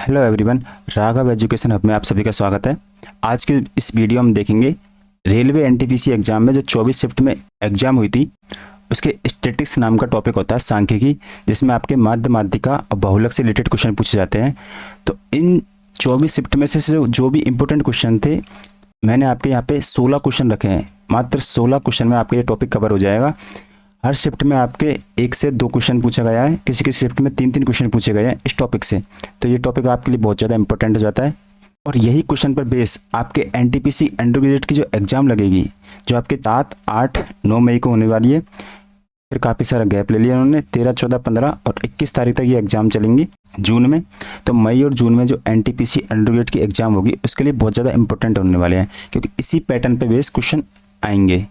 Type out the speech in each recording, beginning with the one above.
Hello everyone, Raghav education hub में आप सभी का स्वागत है। आज के इस वीडियो में देखेंगे रेलवे एनटीपीसी एग्जाम में जो 24 शिफ्ट में एग्जाम हुई थी उसके स्टैटिस्टिक्स नाम का टॉपिक होता है सांख्यिकी, जिसमें आपके माध्य माध्यिका और बहुलक से रिलेटेड क्वेश्चन पूछे जाते हैं। तो इन 24 शिफ्ट में से जो भी इंपॉर्टेंट क्वेश्चन थे मैंने आपके यहाँ पे 16 क्वेश्चन रखे हैं। मात्र 16 क्वेश्चन में आपका ये टॉपिक कवर हो जाएगा। हर शिफ्ट में आपके 1 से 2 क्वेश्चन पूछा गया है, किसी किसी शिफ्ट में 3-3 क्वेश्चन पूछे गए हैं इस टॉपिक से। तो ये टॉपिक आपके लिए बहुत ज़्यादा इंपॉर्टेंट हो जाता है और यही क्वेश्चन पर बेस आपके एनटीपीसी अंडर ग्रेजुएट की जो एग्ज़ाम लगेगी, जो आपके 7, 8, 9 मई को होने वाली है। फिर काफ़ी सारा गैप ले लिया उन्होंने, 13, 14, 15 और 21 तारीख तक ये एग्ज़ाम चलेंगी जून में। तो मई और जून में जो एनटीपीसी अंडर ग्रेजुएट की एग्ज़ाम होगी उसके लिए बहुत ज़्यादा इंपॉर्टेंट होने वाले हैं, क्योंकि इसी पैटर्न पर बेस क्वेश्चन आएंगे।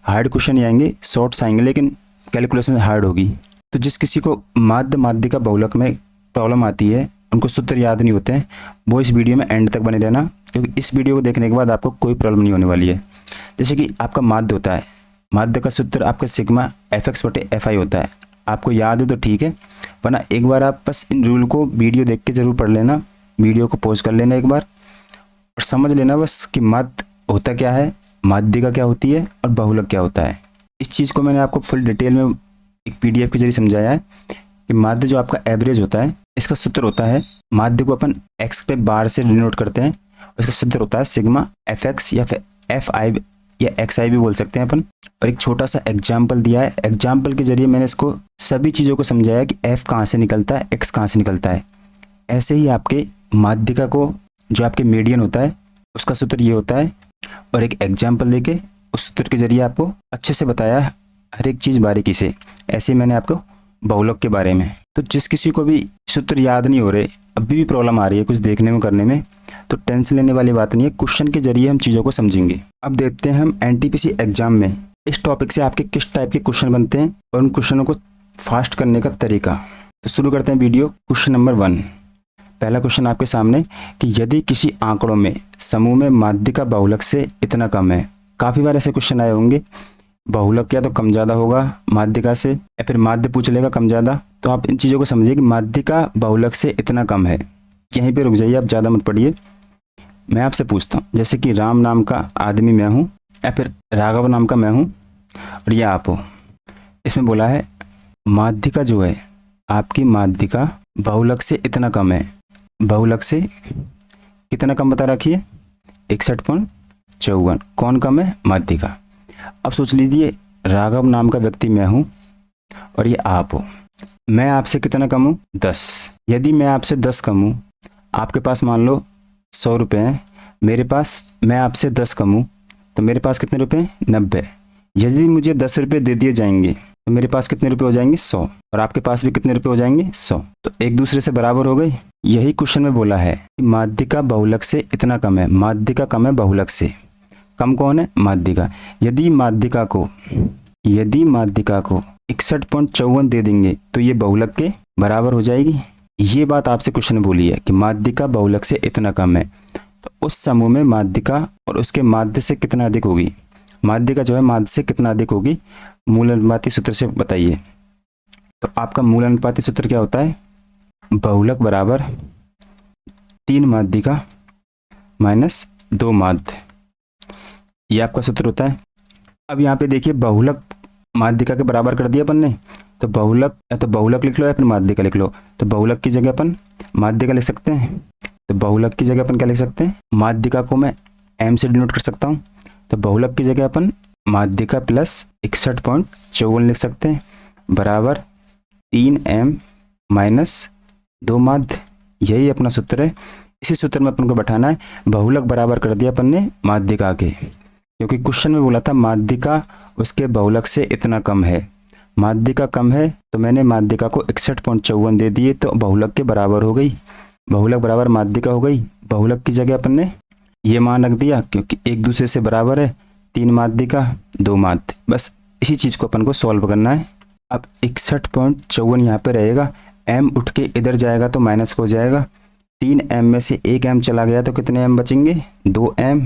हार्ड क्वेश्चन ही आएंगे, शॉर्ट्स आएंगे, लेकिन कैलकुलेशन हार्ड होगी। तो जिस किसी को माध्य माध्यिका बहुलक में प्रॉब्लम आती है, उनको सूत्र याद नहीं होते हैं, वो इस वीडियो में एंड तक बने रहना, क्योंकि इस वीडियो को देखने के बाद आपको कोई प्रॉब्लम नहीं होने वाली है। जैसे कि आपका माध्य होता है, माध्य का सूत्र आपका सिग्मा Fx/Fi होता है। आपको याद है तो ठीक है, वरना एक बार आप बस इन रूल को वीडियो देख के ज़रूर पढ़ लेना। वीडियो को पॉज कर लेना एक बार और समझ लेना बस कि माध्य होता क्या है, माध्यिका क्या होती है और बहुलक क्या होता है। इस चीज़ को मैंने आपको फुल डिटेल में एक पीडीएफ के जरिए समझाया है कि माध्य जो आपका एवरेज होता है, इसका सूत्र होता है, माध्य को अपन x पे बार से डिनोट करते हैं, उसका सूत्र होता है सिग्मा Fx या फिर Fi या xi भी बोल सकते हैं अपन। और एक छोटा सा एग्जाम्पल दिया है, एग्जाम्पल के जरिए मैंने इसको सभी चीज़ों को समझाया कि f कहाँ से निकलता है, x कहाँ से निकलता है। ऐसे ही आपके माध्यिका को जो आपके मीडियन होता है उसका सूत्र ये होता है, और एक एग्जाम्पल देके उस सूत्र के जरिए आपको अच्छे से बताया है हर एक चीज़ बारीकी से। ऐसे ही मैंने आपको बहुलक के बारे में। तो जिस किसी को भी सूत्र याद नहीं हो रहे, अभी भी प्रॉब्लम आ रही है कुछ देखने में करने में, तो टेंशन लेने वाली बात नहीं है, क्वेश्चन के जरिए हम चीज़ों को समझेंगे। अब देखते हैं हम एनटीपीसी एग्जाम में इस टॉपिक से आपके किस टाइप के क्वेश्चन बनते हैं और उन क्वेश्चनों को फास्ट करने का तरीका। तो शुरू करते हैं वीडियो। क्वेश्चन नंबर 1, पहला क्वेश्चन आपके सामने कि यदि किसी आंकड़ों में समूह में माध्यिका बहुलक से इतना कम है। काफ़ी बार ऐसे क्वेश्चन आए होंगे, बहुलक या तो कम ज़्यादा होगा माध्यिका से, या फिर माध्य पूछ लेगा कम ज़्यादा। तो आप इन चीज़ों को समझिए कि माध्यिका बहुलक से इतना कम है। यहीं पे रुक जाइए, आप ज़्यादा मत पढ़िए। मैं आपसे पूछता हूँ, जैसे कि राम नाम का आदमी मैं हूँ, या फिर राघव नाम का मैं हूँ और ये आप हो। इसमें बोला है माध्यिका जो है आपकी, माध्यिका बहुलक से इतना कम है। बहुलक से कितना कम बता रखिए, 61.54। कौन कम है? माध्यिका। अब सोच लीजिए राघव नाम का व्यक्ति मैं हूँ और ये आप हो। मैं आपसे कितना कम हूँ? 10। यदि मैं आपसे 10 कम हूँ, आपके पास मान लो 100 रुपये हैं, मेरे पास, मैं आपसे 10 कम हूँ तो मेरे पास कितने रुपये? 90। यदि मुझे 10 रुपये दे दिए जाएंगे तो मेरे पास कितने रुपये हो जाएंगे? 100। और आपके पास भी कितने रुपये हो जाएंगे? 100। तो एक दूसरे से बराबर हो गई। यही क्वेश्चन में बोला है कि माध्यिका बहुलक से इतना कम है। माध्यिका कम है बहुलक से। कम कौन है? माध्यिका। यदि माध्यिका को 61.54 दे देंगे तो ये बहुलक के बराबर हो जाएगी। ये बात आपसे क्वेश्चन में बोली है कि माध्यिका बहुलक से इतना कम है, तो उस समूह में माध्यिका और उसके माध्य से कितना अधिक होगी। माध्यिका जो है माध्य से कितना अधिक होगी, मूल अनुपाती सूत्र से बताइए। तो आपका मूल अनुपाती सूत्र क्या होता है? बहुलक बराबर 3 माध्यिका माइनस 2 माध्य, ये आपका सूत्र होता है। अब यहाँ पे देखिए बहुलक माध्यिका के बराबर कर दिया अपन ने, तो बहुलक या तो बहुलक लिख लो या फिर माध्यिका लिख लो। तो बहुलक की जगह अपन माध्यिका लिख सकते हैं। तो बहुलक की जगह अपन क्या लिख सकते हैं? माध्यिका को मैं m से डिनोट कर सकता हूँ, तो बहुलक की जगह अपन माध्यिका प्लस 61.54 लिख सकते हैं, बराबर 3m माइनस 2 माध्य। यही अपना सूत्र है। इसी सूत्र में अपन को बैठाना है। बहुलक बराबर कर दिया अपन ने माध्यिका के, क्योंकि क्वेश्चन में बोला था माध्यिका उसके बहुलक से इतना कम है। माध्यिका कम है तो मैंने माध्यिका को 61.54 दे दिए, तो बहुलक के बराबर हो गई। बहुलक बराबर माध्यिका हो गई। बहुलक की जगह अपन ने ये मान रख दिया, क्योंकि एक दूसरे से बराबर है। 3 माध्यिका 2 माध्य, बस इसी चीज़ को अपन को सॉल्व करना है। अब 61.54 यहाँ पे रहेगा, m उठ के इधर जाएगा तो माइनस हो जाएगा। 3m में से 1m चला गया तो कितने m बचेंगे? 2m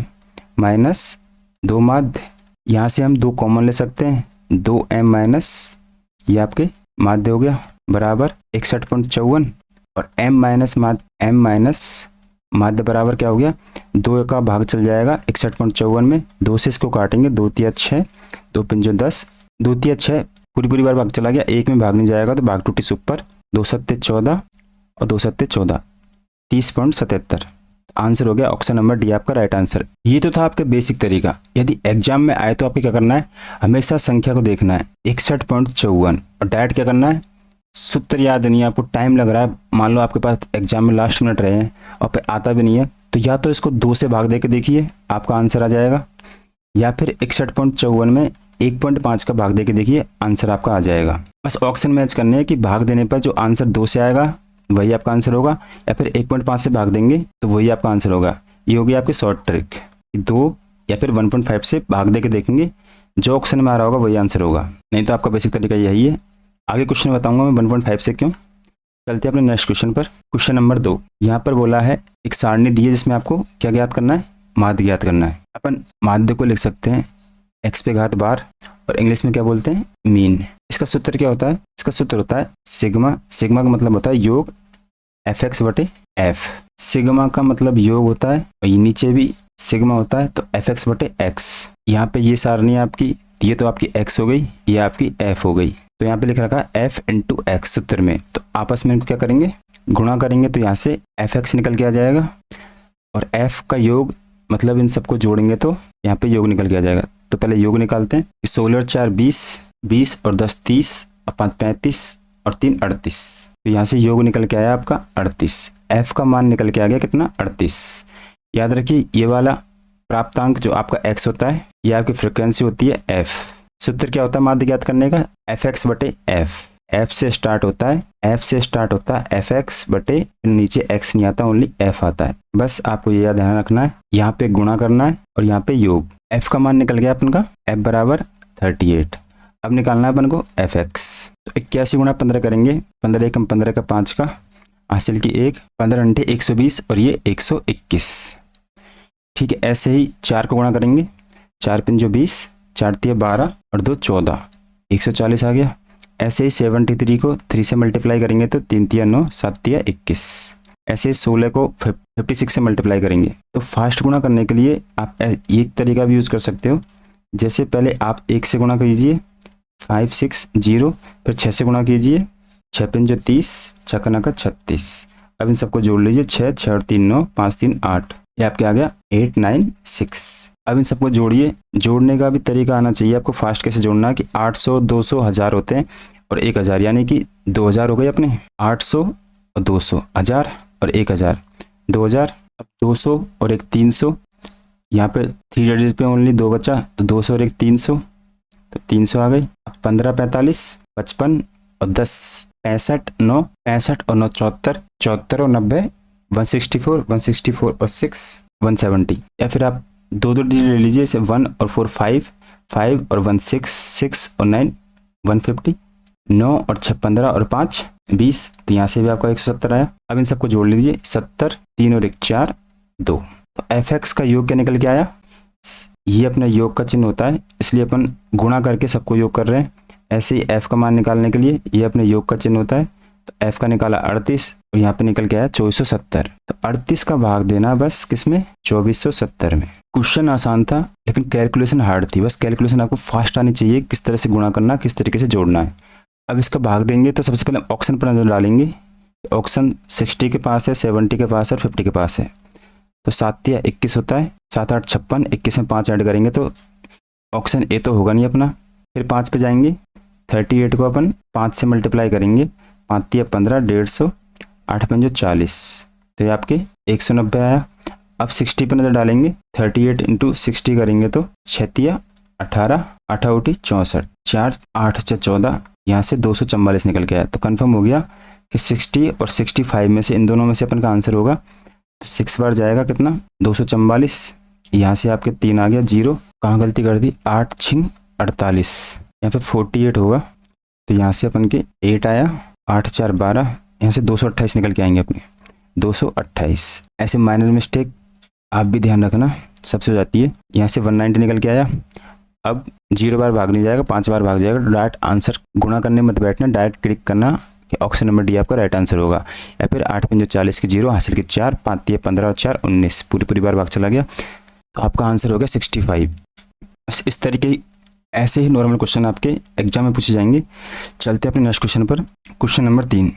माइनस 2 माध्य। यहाँ से हम 2 कॉमन ले सकते हैं, 2m माइनस ये आपके माध्य हो गया, बराबर 61.54। और m माइनस माध्य बराबर क्या हो गया, 2 का भाग चल जाएगा 61.54 में, 2 से इसको काटेंगे, 2 तिया 6, 2 पंजे 10, 2 तिया 6 पूरी बार भाग चला गया, 1 में भाग नहीं जाएगा तो भाग टूटी सुपर, 2 सत्ते 14 और 2 सत्ते 14, 30.77। आंसर हो गया ऑप्शन नंबर डी आपका राइट आंसर। ये तो था आपका बेसिक तरीका। यदि एग्जाम में आए तो आपको क्या करना है, हमेशा संख्या को देखना है 61.54 और डायरेक्ट क्या करना है, सूत्र याद नहीं है, आपको टाइम लग रहा है, मान लो आपके पास एग्जाम में लास्ट मिनट रहे हैं और फिर आता भी नहीं है, तो या तो इसको 2 से भाग दे के देखिए आपका आंसर आ जाएगा, या फिर 61.54 में 1.5 का भाग दे के देखिए आंसर आपका आ जाएगा। बस ऑप्शन मैच करने हैं कि भाग देने पर जो आंसर 2 से आएगा वही आपका आंसर होगा, या फिर 1.5 से भाग देंगे तो वही आपका आंसर होगा। ये होगी आपकी शॉर्ट ट्रिक, 2 या फिर 1.5 से भाग दे के देखेंगे, जो ऑप्शन में आ रहा होगा वही आंसर होगा, नहीं तो आपका बेसिक तरीका यही है। आगे क्वेश्चन बताऊंगा मैं 1.5 से क्यों। चलते हैं अपने नेक्स्ट क्वेश्चन पर। क्वेश्चन नंबर 2, यहाँ पर बोला है एक सारणी दी है जिसमें आपको क्या ज्ञात करना है, माध्य ज्ञात करना है। अपन माध्य को लिख सकते हैं x पे घात बार, और इंग्लिश में क्या बोलते हैं, मीन। इसका सूत्र क्या होता है, इसका सूत्र होता है सिग्मा। सिग्मा का मतलब होता है योग fx बटे f। सिग्मा का मतलब योग होता है, और ये नीचे भी सिग्मा होता है, तो fx बटे x। यहाँ पे ये सारणी आपकी, ये तो आपकी x हो गई, ये आपकी f हो गई, तो यहाँ पे लिख रखा है f इंटू एक्स सूत्र में, तो आपस में इनको क्या करेंगे, गुणा करेंगे, तो यहाँ से fx निकल के आ जाएगा, और f का योग मतलब इन सबको जोड़ेंगे तो यहाँ पे योग निकल के आ जाएगा। तो पहले योग निकालते हैं, 16 4 20, 20 और 10 30 और 5 35 और 3 38, तो यहाँ से योग निकल के आया आपका 38। f का मान निकल के आ गया कितना, 38। याद रखिए ये वाला प्राप्तांक जो आपका x होता है, ये आपकी फ्रिक्वेंसी होती है f। सूत्र क्या होता है माध्य ज्ञात करने का, fx बटे f। f से स्टार्ट होता है, fx बटे नीचे x नहीं आता, ओनली f आता है। बस आपको ये ध्यान रखना है, यहाँ पे गुणा करना है और यहाँ पे योग। f का मान निकल गया अपन का, f बराबर 38। अब निकालना है अपन को fx, तो 81 गुणा 15 करेंगे, 15 एकम 15 का 5 का हासिल की 1, 15 अंठे 120 और ये 121। ठीक है, ऐसे ही 4 को गुणा करेंगे, 4 पंजो 20, 4 तिया 12 और 2 14, 140 आ गया। ऐसे ही 73 को 3 से मल्टीप्लाई करेंगे तो 3 तिया 9, 7 तिया 21। ऐसे ही 16 को 56 से मल्टीप्लाई करेंगे। तो फास्ट गुणा करने के लिए आप एक तरीका भी यूज़ कर सकते हो, जैसे पहले आप 1 से गुणा कीजिए 5 6 0, फिर 6 से गुणा कीजिए 6 पंजो 30, 6 का 36। अब इन सबको जोड़ लीजिए, 6 6 और 3 9, 5 3 8, ये आपके आ गया 8 9 6। अब इन सबको जोड़िए, जोड़ने का भी तरीका आना चाहिए आपको, फास्ट कैसे जोड़ना है कि 800 200 1000 होते हैं और 1000, यानी कि 2000 हो गए अपने, 800 और 200, 1000 और 1000, 2000। अब 200 और एक 300, यहाँ पे 3 डिजिट पे ओनली 2 बचा, तो 200 और एक 300, तो 300 आ गई। अब 15 45 55 और 10 65 9 65 और 9 74, 74 और 90 164, 164 और 6 170। या फिर आप 2 डिजिट ले लीजिए, जैसे 1 और 4 5, 5 और 1 6, 6 और 9 150, 9 और 6 15 और 5 20, तो यहाँ से भी आपका 170 आया। अब इन सबको जोड़ लीजिए, 70, 3 और 1 4 2। तो fx का योग क्या निकल के आया, ये अपना योग का चिन्ह होता है, इसलिए अपन गुणा करके सबको योग कर रहे हैं। ऐसे ही f का मान निकालने के लिए ये अपने योग का चिन्ह होता है, तो f का निकाला 38 और यहाँ पे निकल के आया 2470। तो 38 का भाग देना बस किसमें, 2470 में। क्वेश्चन आसान था लेकिन कैलकुलेशन हार्ड थी, बस कैलकुलेशन आपको फास्ट आनी चाहिए, किस तरह से गुणा करना, किस तरीके से जोड़ना है। अब इसका भाग देंगे तो सबसे पहले ऑप्शन पर नजर डालेंगे, ऑप्शन 60 के पास है, 70 के पास है और 50 के पास है, तो 7 या 21 होता है, 7 8 56, 21 में 5 ऐड करेंगे तो ऑप्शन ए तो होगा नहीं अपना। फिर 5 पे जाएंगे, 38 को अपन 5 से मल्टीप्लाई करेंगे, 5 या 15, 150, 8 पंजो 40, तो ये आपके 190 आया। अब 60 पे नजर डालेंगे, 38 इंटू 60 करेंगे तो 6 या 18, 8 उठी 64, 4 8 14, यहाँ से 244 निकल के आया। तो कंफर्म हो गया कि 60 और 65 में से इन दोनों में से अपन का आंसर होगा, तो 6 बार जाएगा कितना, 244। यहाँ से आपके 3 आ गया 0, कहाँ गलती कर दी, 8 6 48, यहाँ पे 48 होगा, तो यहाँ से अपन के 8 आया, 8 4 12, यहाँ से 228 निकल के आएंगे अपने, 228। ऐसे माइनर मिस्टेक आप भी ध्यान रखना, सबसे हो जाती है। यहाँ से 190 निकल के आया। अब 0 बार भाग नहीं जाएगा, 5 बार भाग जाएगा। डायरेक्ट आंसर गुणा करने मत बैठना, डायरेक्ट क्लिक करना कि ऑप्शन नंबर डी आपका राइट आंसर होगा। या फिर 8 पंजे 40 के 0, हासिल के 4, 5 दिए 15 और 4 19, पूरी बार भाग चला गया, तो आपका आंसर हो गया 65। इस तरीके ऐसे ही नॉर्मल क्वेश्चन आपके एग्जाम में पूछे जाएंगे। चलते हैं अपने नेक्स्ट क्वेश्चन पर। क्वेश्चन नंबर 3,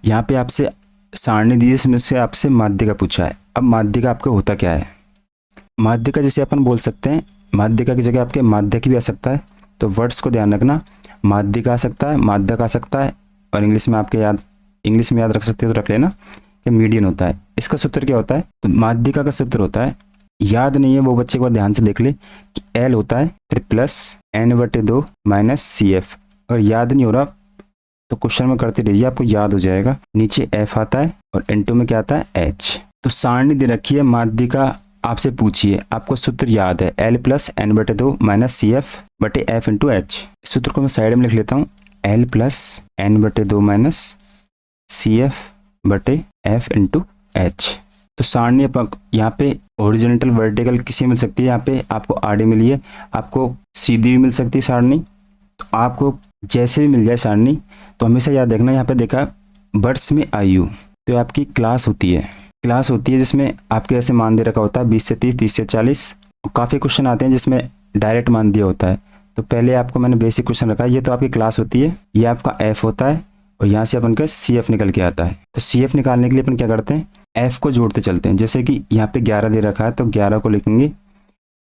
यहाँ पे आपसे सारणी दी है, इसमें से आपसे माध्यिका पूछा है। अब माध्यिका आपका होता क्या है? माध्यिका जैसे अपन बोल सकते हैं, माध्यिका की जगह आपके माध्यक भी आ सकता है, तो वर्ड्स को ध्यान रखना, माध्यिका आ सकता है, माध्यक आ सकता है, और इंग्लिश में याद रख सकते हो तो रख लेना कि मीडियन होता है। इसका सूत्र क्या होता है? तो माध्यिका का सूत्र होता है, याद नहीं है वो बच्चे को ध्यान से देख ले कि एल होता है फिर प्लस n/2 माइनस CF। अगर याद नहीं हो रहा तो क्वेश्चन में करते रहिए, आपको याद हो जाएगा। नीचे F आता है और N2 में क्या आता है? H। तो सारणी दे रखी है, माध्यिका आपसे पूछिए, आपको सूत्र याद है L plus n/2 minus CF बटे F इंटू H। सूत्र को मैं साइड में लिख लेता हूँ, L plus n/2 minus CF बटे F इंटू H। तो सारणी यहाँ पे हॉरिजॉन्टल वर्टिकल किसी मिल सकती है, यहाँ पे आपको आड़ी मिली है, आपको सीधी भी मिल सकती है सारणी। तो आपको जैसे भी मिल जाए सारणी, तो हमेशा याद रखना, यहाँ पे देखा वर्ष में आयु, तो आपकी क्लास होती है जिसमें आपके ऐसे मान दे रखा होता है 20 से 30, 30 से 40। काफ़ी क्वेश्चन आते हैं जिसमें डायरेक्ट मान दिया होता है। तो पहले आपको मैंने बेसिक क्वेश्चन रखा है, ये तो आपकी क्लास होती है, ये आपका F होता है, और यहाँ से अपन का CF निकल के आता है। तो CF निकालने के लिए अपन क्या करते हैं? F को जोड़ते चलते हैं। जैसे कि यहाँ पे 11 दे रखा है, तो 11 को लिखेंगे,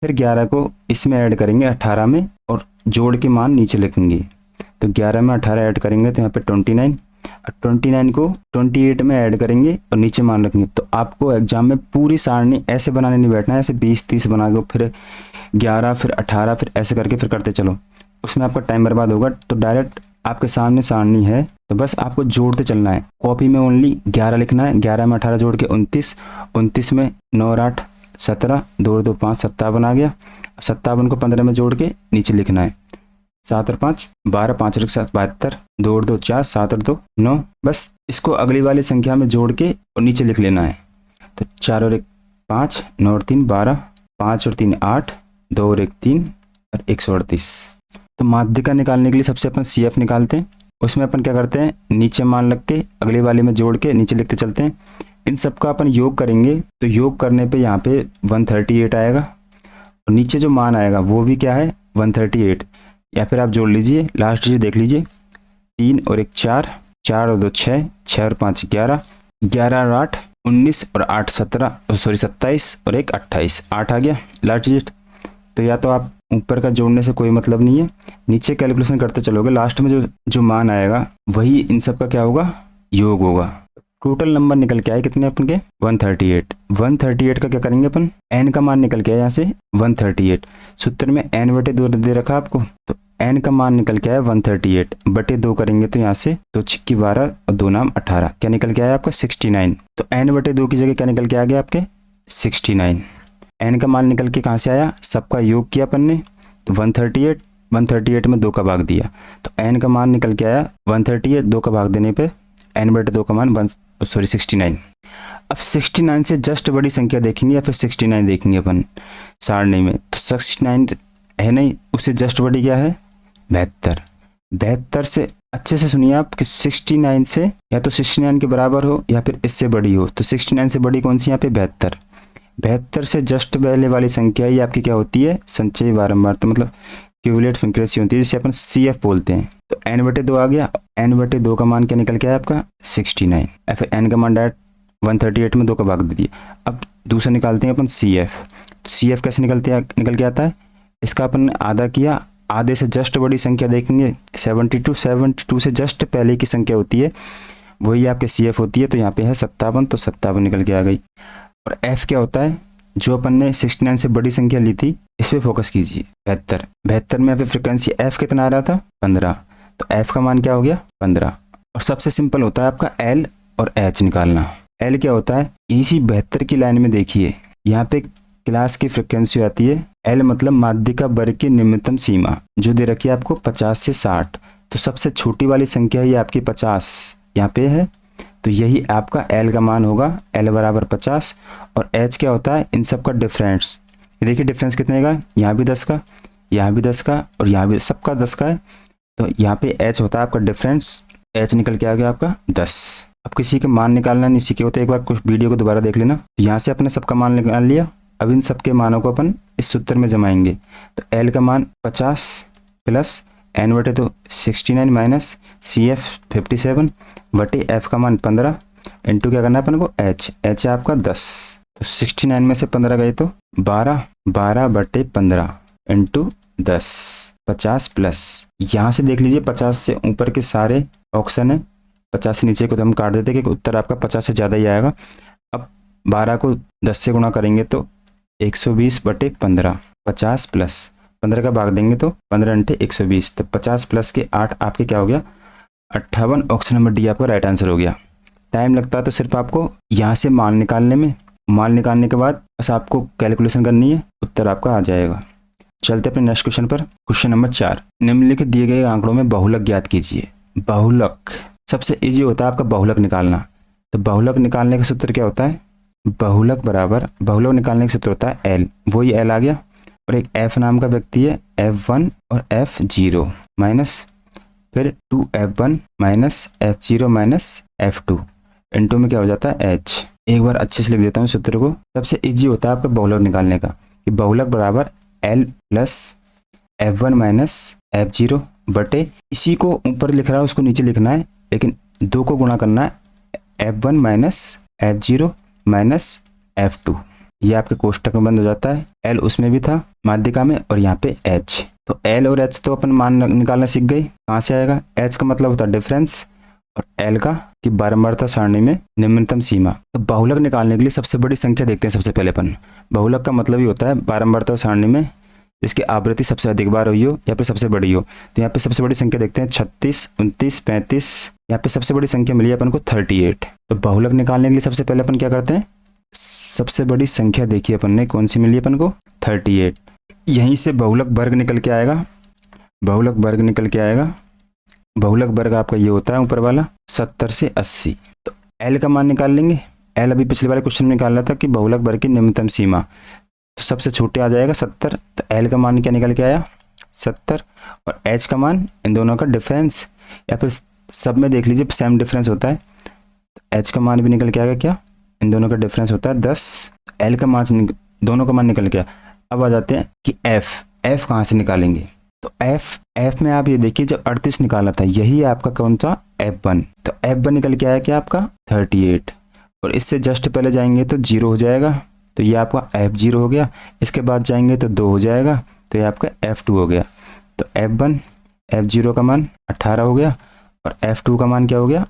फिर 11 को इसमें ऐड करेंगे 18 में, और जोड़ के मान नीचे लिखेंगे। तो 11 में 18 ऐड करेंगे तो यहाँ पे 29, और 29 को 28 में ऐड करेंगे और नीचे मान रखेंगे। तो आपको एग्जाम में पूरी सारणी ऐसे बनाने नहीं बैठना है, ऐसे 20-30 बना के फिर 11 फिर 18 फिर ऐसे करके फिर करते चलो, उसमें आपका टाइम बर्बाद होगा। तो डायरेक्ट आपके सामने सारणी है, तो बस आपको जोड़ते चलना है। कॉपी में ओनली 11 लिखना है, 11 में 18 जोड़ के 29, 29 में 9 और 8 17, 2 और 2 5, 57 आ गया। 57 को 15 में जोड़ के नीचे लिखना है, 7 और 5 12, 5 और 1 7 72, 2 और 2 4, 7 और 2 9। बस इसको अगली वाली संख्या में जोड़ के और नीचे लिख लेना है। तो 4 और 1 5, 9 और 3 12, 5 और 3 8, 2 और 1 3 और 138। तो माध्यिका निकालने के लिए सबसे अपन CF निकालते हैं। उसमें अपन क्या करते हैं, नीचे मान रख के अगले वाले में जोड़ के नीचे लिखते चलते हैं। इन सब का अपन योग करेंगे, तो योग करने पे यहाँ पे 138 आएगा, और नीचे जो मान आएगा वो भी क्या है? 138। या फिर आप जोड़ लीजिए, लास्ट चीज देख लीजिए, 3 और 1 4, 4 और 2 6, 6 और 5 11, 11 और 8 19 और 8 17, 27 और 1 28, 8 आ गया लास्ट डिजिट। तो या तो आप ऊपर का जोड़ने से कोई मतलब नहीं है, नीचे कैलकुलेशन करते चलोगे, लास्ट में जो मान आएगा वही इन सब का क्या होगा? योग होगा। टोटल नंबर निकल के आए कितने अपन के? 138। 138 का क्या करेंगे अपन? n का मान निकल के आया यहाँ से 138। सूत्र में n/2 दे रखा आपको, तो n का मान निकल के आया 138 बटे 2 करेंगे तो यहाँ से 2 छिक्की 12 और 2 नाम 18, क्या निकल के आया आपका? 69। तो n/2 की जगह क्या निकल के आ गया आपके? 69। n का मान निकल के कहाँ से आया? सबका योग किया अपन ने, तो 138 में 2 का भाग दिया, तो n का मान निकल के आया 138, 2 का भाग देने पे n/2 का मान 69। अब 69 से जस्ट बड़ी संख्या देखेंगे या फिर 69 देखेंगे अपन सारणी में, तो 69 है नहीं, उससे जस्ट बड़ी क्या है? 72। 72 से अच्छे से सुनिए आप कि 69 से या तो 69 के बराबर हो या फिर इससे बड़ी हो। तो 69 से बड़ी कौन सी यहाँ पे? 72। 72 से जस्ट पहले वाली संख्या ही आपकी क्या होती है? संचयी बारंबार, तो मतलब क्यूमुलेट फ्रीक्वेंसी होती है, जिसे अपन CF बोलते हैं। तो n/2 आ गया, n/2 का मान क्या निकल के आया आपका? 69। या फिर n का मान डायरेक्ट 138 में 2 का भाग दे दिया। अब दूसरा निकालते हैं अपन CF। तो CF कैसे निकल के आता है? इसका अपन ने आधा किया, आधे से जस्ट बड़ी संख्या देखेंगे 72, 72 से जस्ट पहले की संख्या होती है वही आपके CF होती है। तो यहाँ पे है 57, तो 57 निकल के आ गई। और F क्या होता है? जो अपन ने 69 से बड़ी संख्या ली थी इस पे फोकस कीजिए। 72 में यहाँ पे फ्रिक्वेंसी F कितना आ रहा था? 15, तो F का मान क्या हो गया? 15। और सबसे सिंपल होता है आपका L और H निकालना। L क्या होता है? इसी 72 की लाइन में देखिए, यहाँ पे क्लास की फ्रिक्वेंसी आती है L, मतलब माध्यिका वर्ग की निम्नतम सीमा जो दे रखी है आपको 50 से 60। तो सबसे छोटी वाली संख्या ही आपकी 50 यहाँ पे है, तो यही आपका L का मान होगा, L बराबर 50। और H क्या होता है? इन सब का डिफरेंस। देखिए डिफरेंस कितने का? यहाँ भी 10 का, यहाँ भी 10 का, और यहाँ भी सबका 10 का है। तो यहाँ पे H होता है आपका डिफरेंस एच निकल के आ गया आपका 10। अब किसी के मान निकालना नहीं सीखे हो तो एक बार कुछ वीडियो को दोबारा देख लेना। तो यहाँ से अपने सबका मान निकाल लिया। अब इन सबके मानों को अपन इस सूत्र में जमाएंगे। तो एल का मान 50 प्लस एन बटे तो 69 माइनस सी एफ 57 बटे एफ का मान 15 इंटू क्या करना है अपन को एच है आपका 10। तो 69 में से 15 गए तो 12 बटे 15 इंटू 10 50 प्लस यहाँ से देख लीजिए 50 से ऊपर के सारे ऑप्शन है, 50 से नीचे को तो हम काट देते कि उत्तर आपका 50 से ज़्यादा ही आएगा। अब 12 को 10 से गुणा करेंगे तो 120 बटे 15 50 प्लस 15 का भाग देंगे तो 15 इंटू 120 तो 50 प्लस के 8 आपके क्या हो गया 58। ऑप्शन नंबर डी आपका राइट आंसर हो गया। टाइम लगता है तो सिर्फ आपको यहाँ से मान निकालने में, मान निकालने के बाद बस आपको कैलकुलेशन करनी है, उत्तर आपका आ जाएगा। चलते अपने नेक्स्ट क्वेश्चन पर। क्वेश्चन नंबर 4, निम्नलिखित दिए गए आंकड़ों में बहुलक ज्ञात कीजिए। बहुलक सबसे इजी होता है आपका बहुलक निकालना। तो बहुलक निकालने का सूत्र क्या होता है, बहुलक निकालने का सूत्र होता है एल, वही एल आ गया। और एक एफ नाम का व्यक्ति है F1 और F0 माइनस फिर 2F1 minus F0 minus F2 into में क्या हो जाता है H। एक बार अच्छे से लिख देता हूँ सूत्र को। सबसे इजी होता है आपका बहुलक निकालने का, कि बहुलक बराबर L plus F1 minus F0 बटे, इसी को ऊपर लिख रहा है उसको नीचे लिखना है, लेकिन 2 को गुणा करना है F1 minus F0 minus F2। ये आपके कोष्टक में बंद हो जाता है। L उसमें भी था माध्यिका में और यहाँ पे H। तो L और H तो अपन मान निकालना सीख गए। कहाँ से आएगा, H का मतलब होता है डिफरेंस और L का कि बारंबारता सारणी में निम्नतम सीमा। तो बहुलक निकालने के लिए सबसे बड़ी संख्या देखते हैं सबसे पहले अपन। बहुलक का मतलब ही होता है बारंबारता सारणी में जिसकी आवृत्ति सबसे अधिक बार हुई हो या फिर सबसे बड़ी हो। तो यहाँ पे सबसे बड़ी संख्या देखते हैं 36, 29, 35। यहाँ पे सबसे बड़ी संख्या मिली है अपन को 38। तो बहुलक निकालने के लिए सबसे पहले अपन क्या करते हैं, सबसे बड़ी संख्या देखिए अपन ने कौन सी मिली है अपन को 38। यहीं से बहुलक वर्ग निकल के आएगा, बहुलक वर्ग आपका ये होता है ऊपर वाला 70 से 80। तो L का मान निकाल लेंगे। L अभी पिछले वाले क्वेश्चन में निकाला था कि बहुलक वर्ग की निम्नतम सीमा, तो सबसे छोटे आ जाएगा 70। तो L का मान क्या निकल के आया 70 और H का मान, इन दोनों का डिफरेंस या फिर सब में देख लीजिए सेम डिफरेंस होता है। तो H का मान भी निकल के आएगा क्या, इन दोनों का डिफरेंस होता है 10। L का मान, दोनों का मान निकल गया। अब आ जाते हैं कि F कहाँ से निकालेंगे। तो F में आप ये देखिए जब 38 निकाला था यही आपका कौन था F1। तो F1 निकल के आया क्या आपका 38 और इससे जस्ट पहले जाएंगे तो 0 हो जाएगा, तो ये आपका F0 हो गया। इसके बाद जाएंगे तो 2 हो जाएगा, तो ये आपका F2 हो गया। तो F1 F0 का मान 18 हो गया और F2 का मान क्या हो गया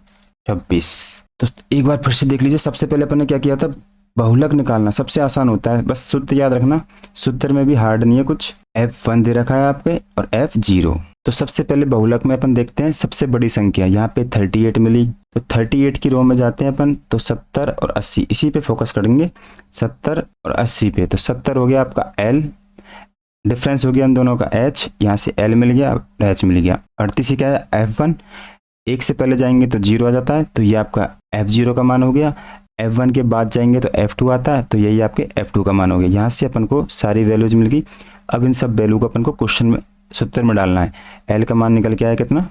26। तो एक बार फिर से देख लीजिए, सबसे पहले अपन ने क्या किया था, बहुलक निकालना सबसे आसान होता है, बस सूत्र याद रखना। सूत्र में भी हार्ड नहीं है कुछ। F1 दे रखा है आपके और F0। तो सबसे पहले बहुलक में अपन देखते हैं सबसे बड़ी संख्या, यहाँ पे 38 मिली। तो 38 की रो में जाते हैं अपन, तो 70 और 80 इसी पे फोकस करेंगे, 70 और 80 पे। तो 70 हो गया आपका L, डिफरेंस हो गया इन दोनों का H, यहाँ से L मिल गया और H मिल गया। 38 क्या है F1, एक से पहले जाएंगे तो 0 आ जाता है, तो ये आपका F0 का मान हो गया। F1 के बाद जाएंगे तो F2 आता है, तो यही आपके F2 का मान हो गया। यहाँ से अपन को सारी वैल्यूज मिल गई। अब इन सब वैल्यू को अपन को क्वेश्चन में सूत्र में डालना है। L का मान निकल के आया कितना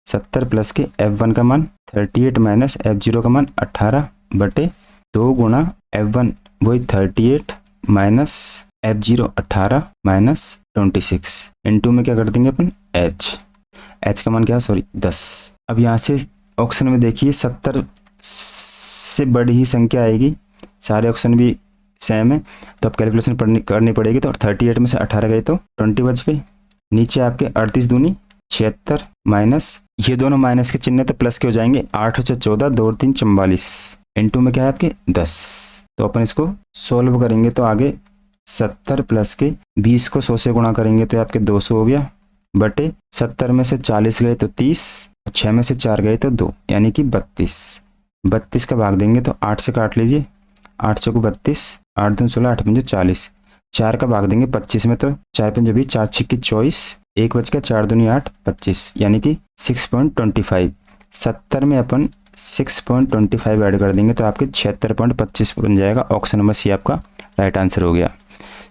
70 प्लस के F1 का मान 38 माइनस F0 का मान 18 बटे 2 गुणा F1 वही 38 माइनस F0 18 माइनस 26 इंटू में क्या कर देंगे अपन H का मान क्या 10। अब यहाँ से ऑप्शन में देखिए 70 से बड़ी ही संख्या आएगी, सारे ऑप्शन भी सेम है, तो अब कैलकुलेशन करनी पड़ेगी। तो 38 में से 18 गए तो 20 बच गई। नीचे आपके 38 दूनी 76 माइनस, ये दोनों माइनस के चिन्ह तो प्लस के हो जाएंगे, 8 और 14 2 और 3 44 इंटू में क्या है आपके 10। तो अपन इसको सोल्व करेंगे तो आगे 70 प्लस के 20 को 100 से गुणा करेंगे तो आपके 200 हो गया बटे 70 में से 40 गए तो 30 और 6 में से 4 गए तो 2 यानी कि 32 का भाग देंगे तो 8 से काट लीजिए, 8 चौको 32, 8 दूनी 16, 8 पंजे 40। 4 का भाग देंगे 25 में तो 4 पंजे 20, 4 छिक्की 24, 1 बच गया, 4 दूनी 8 25 यानी कि 6.25। 70 में अपन 6.25 ऐड कर देंगे तो आपके 76.25 बन जाएगा। ऑप्शन नंबर सी आपका राइट आंसर हो गया।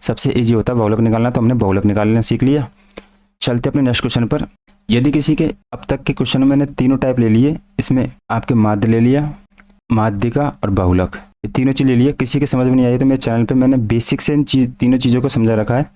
सबसे इजी होता है बहुलक निकालना, तो हमने बहुलक निकालना सीख लिया। चलते अपने नेक्स्ट क्वेश्चन पर। यदि किसी के अब तक के क्वेश्चन मैंने तीनों टाइप ले लिए, इसमें आपके माध्य ले लिया, माध्यिका और बहुलक, ये तीनों चीज़ ले लिया, किसी के समझ में नहीं आई तो मेरे चैनल पे मैंने बेसिक से इन तीनों चीज़ों को समझा रखा है,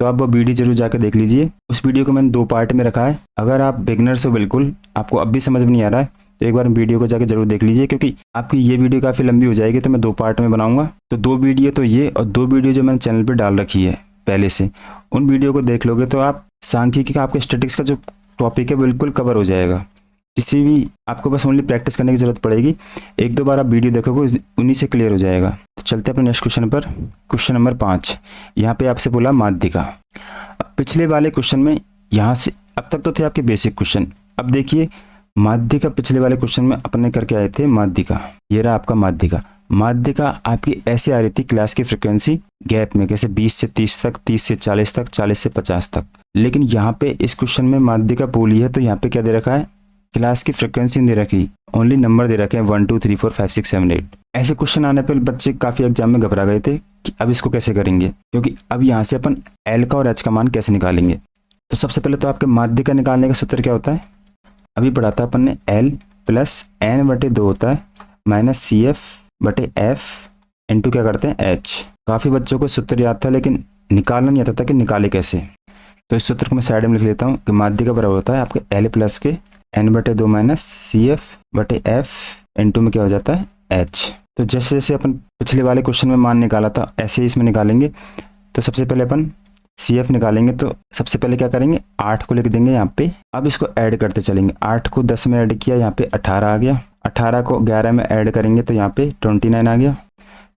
तो आप वो वीडियो जरूर जाकर देख लीजिए। उस वीडियो को मैंने 2 पार्ट में रखा है। अगर आप बिगनर्स हो, बिल्कुल आपको अब भी समझ में नहीं आ रहा है, तो एक बार वीडियो को जाकर जरूर देख लीजिए, क्योंकि आपकी ये वीडियो काफ़ी लंबी हो जाएगी, तो मैं 2 पार्ट में बनाऊंगा। तो 2 वीडियो तो ये और 2 वीडियो जो मैंने चैनल पर डाल रखी है पहले से, उन वीडियो को देख लोगे तो आप सांख्यिकी का, आपके स्टैटिक्स का जो टॉपिक है बिल्कुल कवर हो जाएगा। किसी भी आपको बस ओनली प्रैक्टिस करने की जरूरत पड़ेगी, 1-2 बार आप वीडियो देखोगे उन्हीं से क्लियर हो जाएगा। तो चलते हैं अपने नेक्स्ट क्वेश्चन पर। क्वेश्चन नंबर 5, यहाँ पे आपसे बोला माध्यिका। अब पिछले वाले क्वेश्चन में यहाँ से अब तक तो थे आपके बेसिक क्वेश्चन, अब देखिए माध्यिका पिछले वाले क्वेश्चन में अपने करके आए थे माध्यिका। ये रहा आपका माध्यिका। माध्यिका आपकी ऐसे आ रही थी क्लास की फ्रिक्वेंसी गैप में, कैसे 20 से 30 तक, 30 से 40 तक, 40 से 50 तक। लेकिन यहाँ पे इस क्वेश्चन में माध्यिका बोली है, तो यहाँ पे क्या दे रखा है, क्लास की फ्रिक्वेंसी दे रखी, ओनली नंबर दे रखे हैं 1 2 3 4 5 6 7 8। ऐसे क्वेश्चन आने पर बच्चे काफ़ी एग्जाम में घबरा गए थे कि अब इसको कैसे करेंगे, क्योंकि अब यहाँ से अपन एल का और एच का मान कैसे निकालेंगे। तो सबसे पहले तो आपके माध्यिका निकालने का सूत्र क्या होता है, अभी पढ़ा था अपन ने, एल प्लस एन बटे 2 होता है माइनस सी एफ बटे एफ इंटू क्या करते हैं एच। काफ़ी बच्चों को सूत्र याद था, लेकिन निकालना नहीं आता था कि निकाले कैसे। तो इस सूत्र को मैं साइड में लिख लेता हूँ कि माध्यिका बराबर होता है आपके एल प्लस के एन बटे 2 माइनस सी एफ बटे एफ इंटू में क्या हो जाता है एच। तो जैसे जैसे अपन पिछले वाले क्वेश्चन में मान निकाला था, ऐसे ही इसमें निकालेंगे। तो सबसे पहले अपन सी एफ निकालेंगे, तो सबसे पहले क्या करेंगे, 8 को लिख देंगे यहाँ पे। अब इसको ऐड करते चलेंगे, 8 को 10 में ऐड किया, यहाँ पे 18 आ गया। 18 को 11 में ऐड करेंगे तो यहाँ पे 29 आ गया।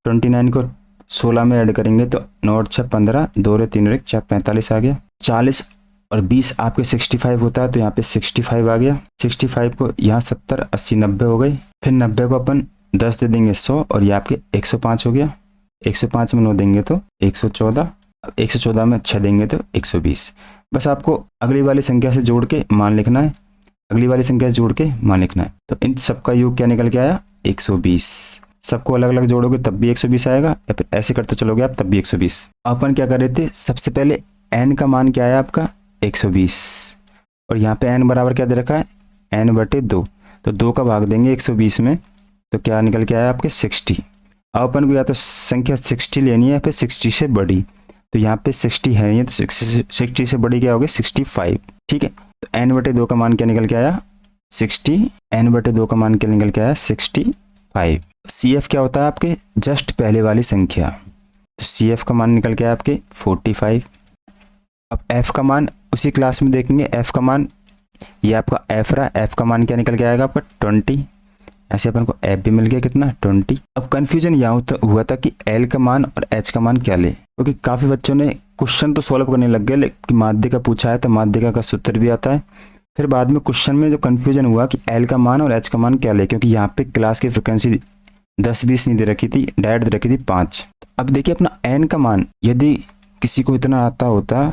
29 को 16 में ऐड करेंगे तो 9 और 6 15, 2 और 3 और 1 4 45 आ गया। 40 और 20 आपके 65 होता है, तो यहाँ पे 65 आ गया। 65 को यहाँ 70 80 90 हो गई। फिर 90 को अपन 10 दे देंगे 100, और ये आपके 105 हो गया। 105 में 9 देंगे तो 114, 114 में 6 देंगे तो 120। बस आपको अगली वाली संख्या से जोड़ के मान लिखना है, अगली वाली संख्या से जोड़ के मान लिखना है। तो इन सबका योग क्या निकल के आया 120। सबको अलग अलग जोड़ोगे तब भी 120 आएगा, या फिर ऐसे करते चलोगे आप तब भी 120। अपन क्या कर रहे थे, सबसे पहले n का मान क्या आया आपका 120, और यहाँ पे n बराबर क्या दे रखा है n बटे 2। तो 2 का भाग देंगे 120 में, तो क्या निकल के आया आपके 60। अब अपन को या तो संख्या 60 लेनी है, फिर 60 से बड़ी। तो यहाँ पे 60 है नहीं, तो 60 से बड़ी क्या होगी 65। ठीक है, तो n बटे 2 का मान क्या निकल के आया 60। n बटे 2 का मान क्या निकल के आया 65। सी एफ क्या होता है आपके जस्ट पहले वाली संख्या, तो सी एफ का मान निकल के आया आपके 45। अब f का मान उसी क्लास में देखेंगे, f का मान ये आपका f रहा, f का मान क्या निकल के आएगा आपका 20। ऐसे अपन को f भी मिल गया कितना 20। अब कंफ्यूजन यहाँ हुआ था कि l का मान और h का मान क्या ले, क्योंकि काफ़ी बच्चों ने क्वेश्चन तो सॉल्व करने लग गए, लेकिन माध्यिका पूछा है तो माध्यिका का सूत्र भी आता है। फिर बाद में क्वेश्चन में जो कन्फ्यूजन हुआ कि l का मान और h का मान क्या ले, क्योंकि यहाँ पे क्लास की फ्रिक्वेंसी 10-20 नहीं दे रखी थी, डायरेक्ट दे रखी थी 5। अब देखिए अपना n का मान यदि किसी को इतना आता होता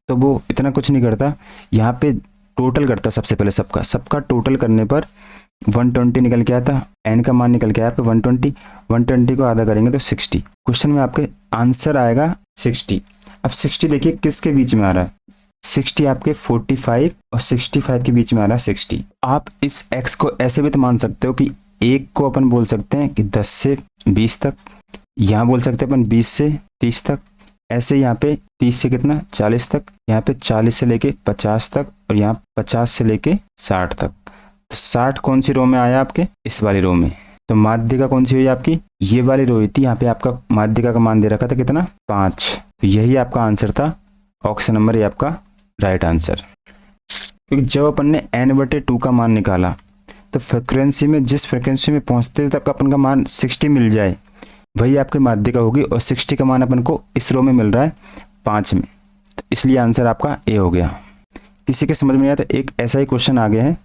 तो वो इतना कुछ नहीं करता, यहाँ पे टोटल करता सबसे पहले, सबका टोटल करने पर 120 निकल के आता। n का मान निकल के आया आपका 120। 120 को आधा करेंगे तो 60। क्वेश्चन में आपके आंसर आएगा 60। अब 60 देखिए किसके बीच में आ रहा है, 60 आपके 45 और 65 के बीच में आ रहा है 60। आप इस x को ऐसे भी तो मान सकते हो कि एक को अपन बोल सकते हैं कि 10 से 20 तक, यहाँ बोल सकते हैं अपन 20 से 30 तक, ऐसे यहाँ पे 30 से कितना 40 तक, यहाँ पे 40 से लेके 50 तक, और यहाँ 50 से लेके 60 तक। तो 60 कौन सी रो में आया आपके, इस वाली रो में। तो माध्यिका कौन सी हुई आपकी, ये वाली रो हुई थी। यहाँ पे आपका माध्यिका का मान दे रखा था कितना 5। तो यही आपका आंसर था, ऑप्शन नंबर ये आपका राइट आंसर। क्योंकि जब अपन ने n बटे 2 का मान निकाला, तो फ्रिक्वेंसी में जिस फ्रिक्वेंसी में पहुँचते तक अपन का मान 60 मिल जाए, वही आपकी माध्यिका होगी। और 60 का मान अपन को इस रो में मिल रहा है 5 में, तो इसलिए आंसर आपका ए हो गया। किसी के समझ में आया तो एक ऐसा ही क्वेश्चन आ गया है।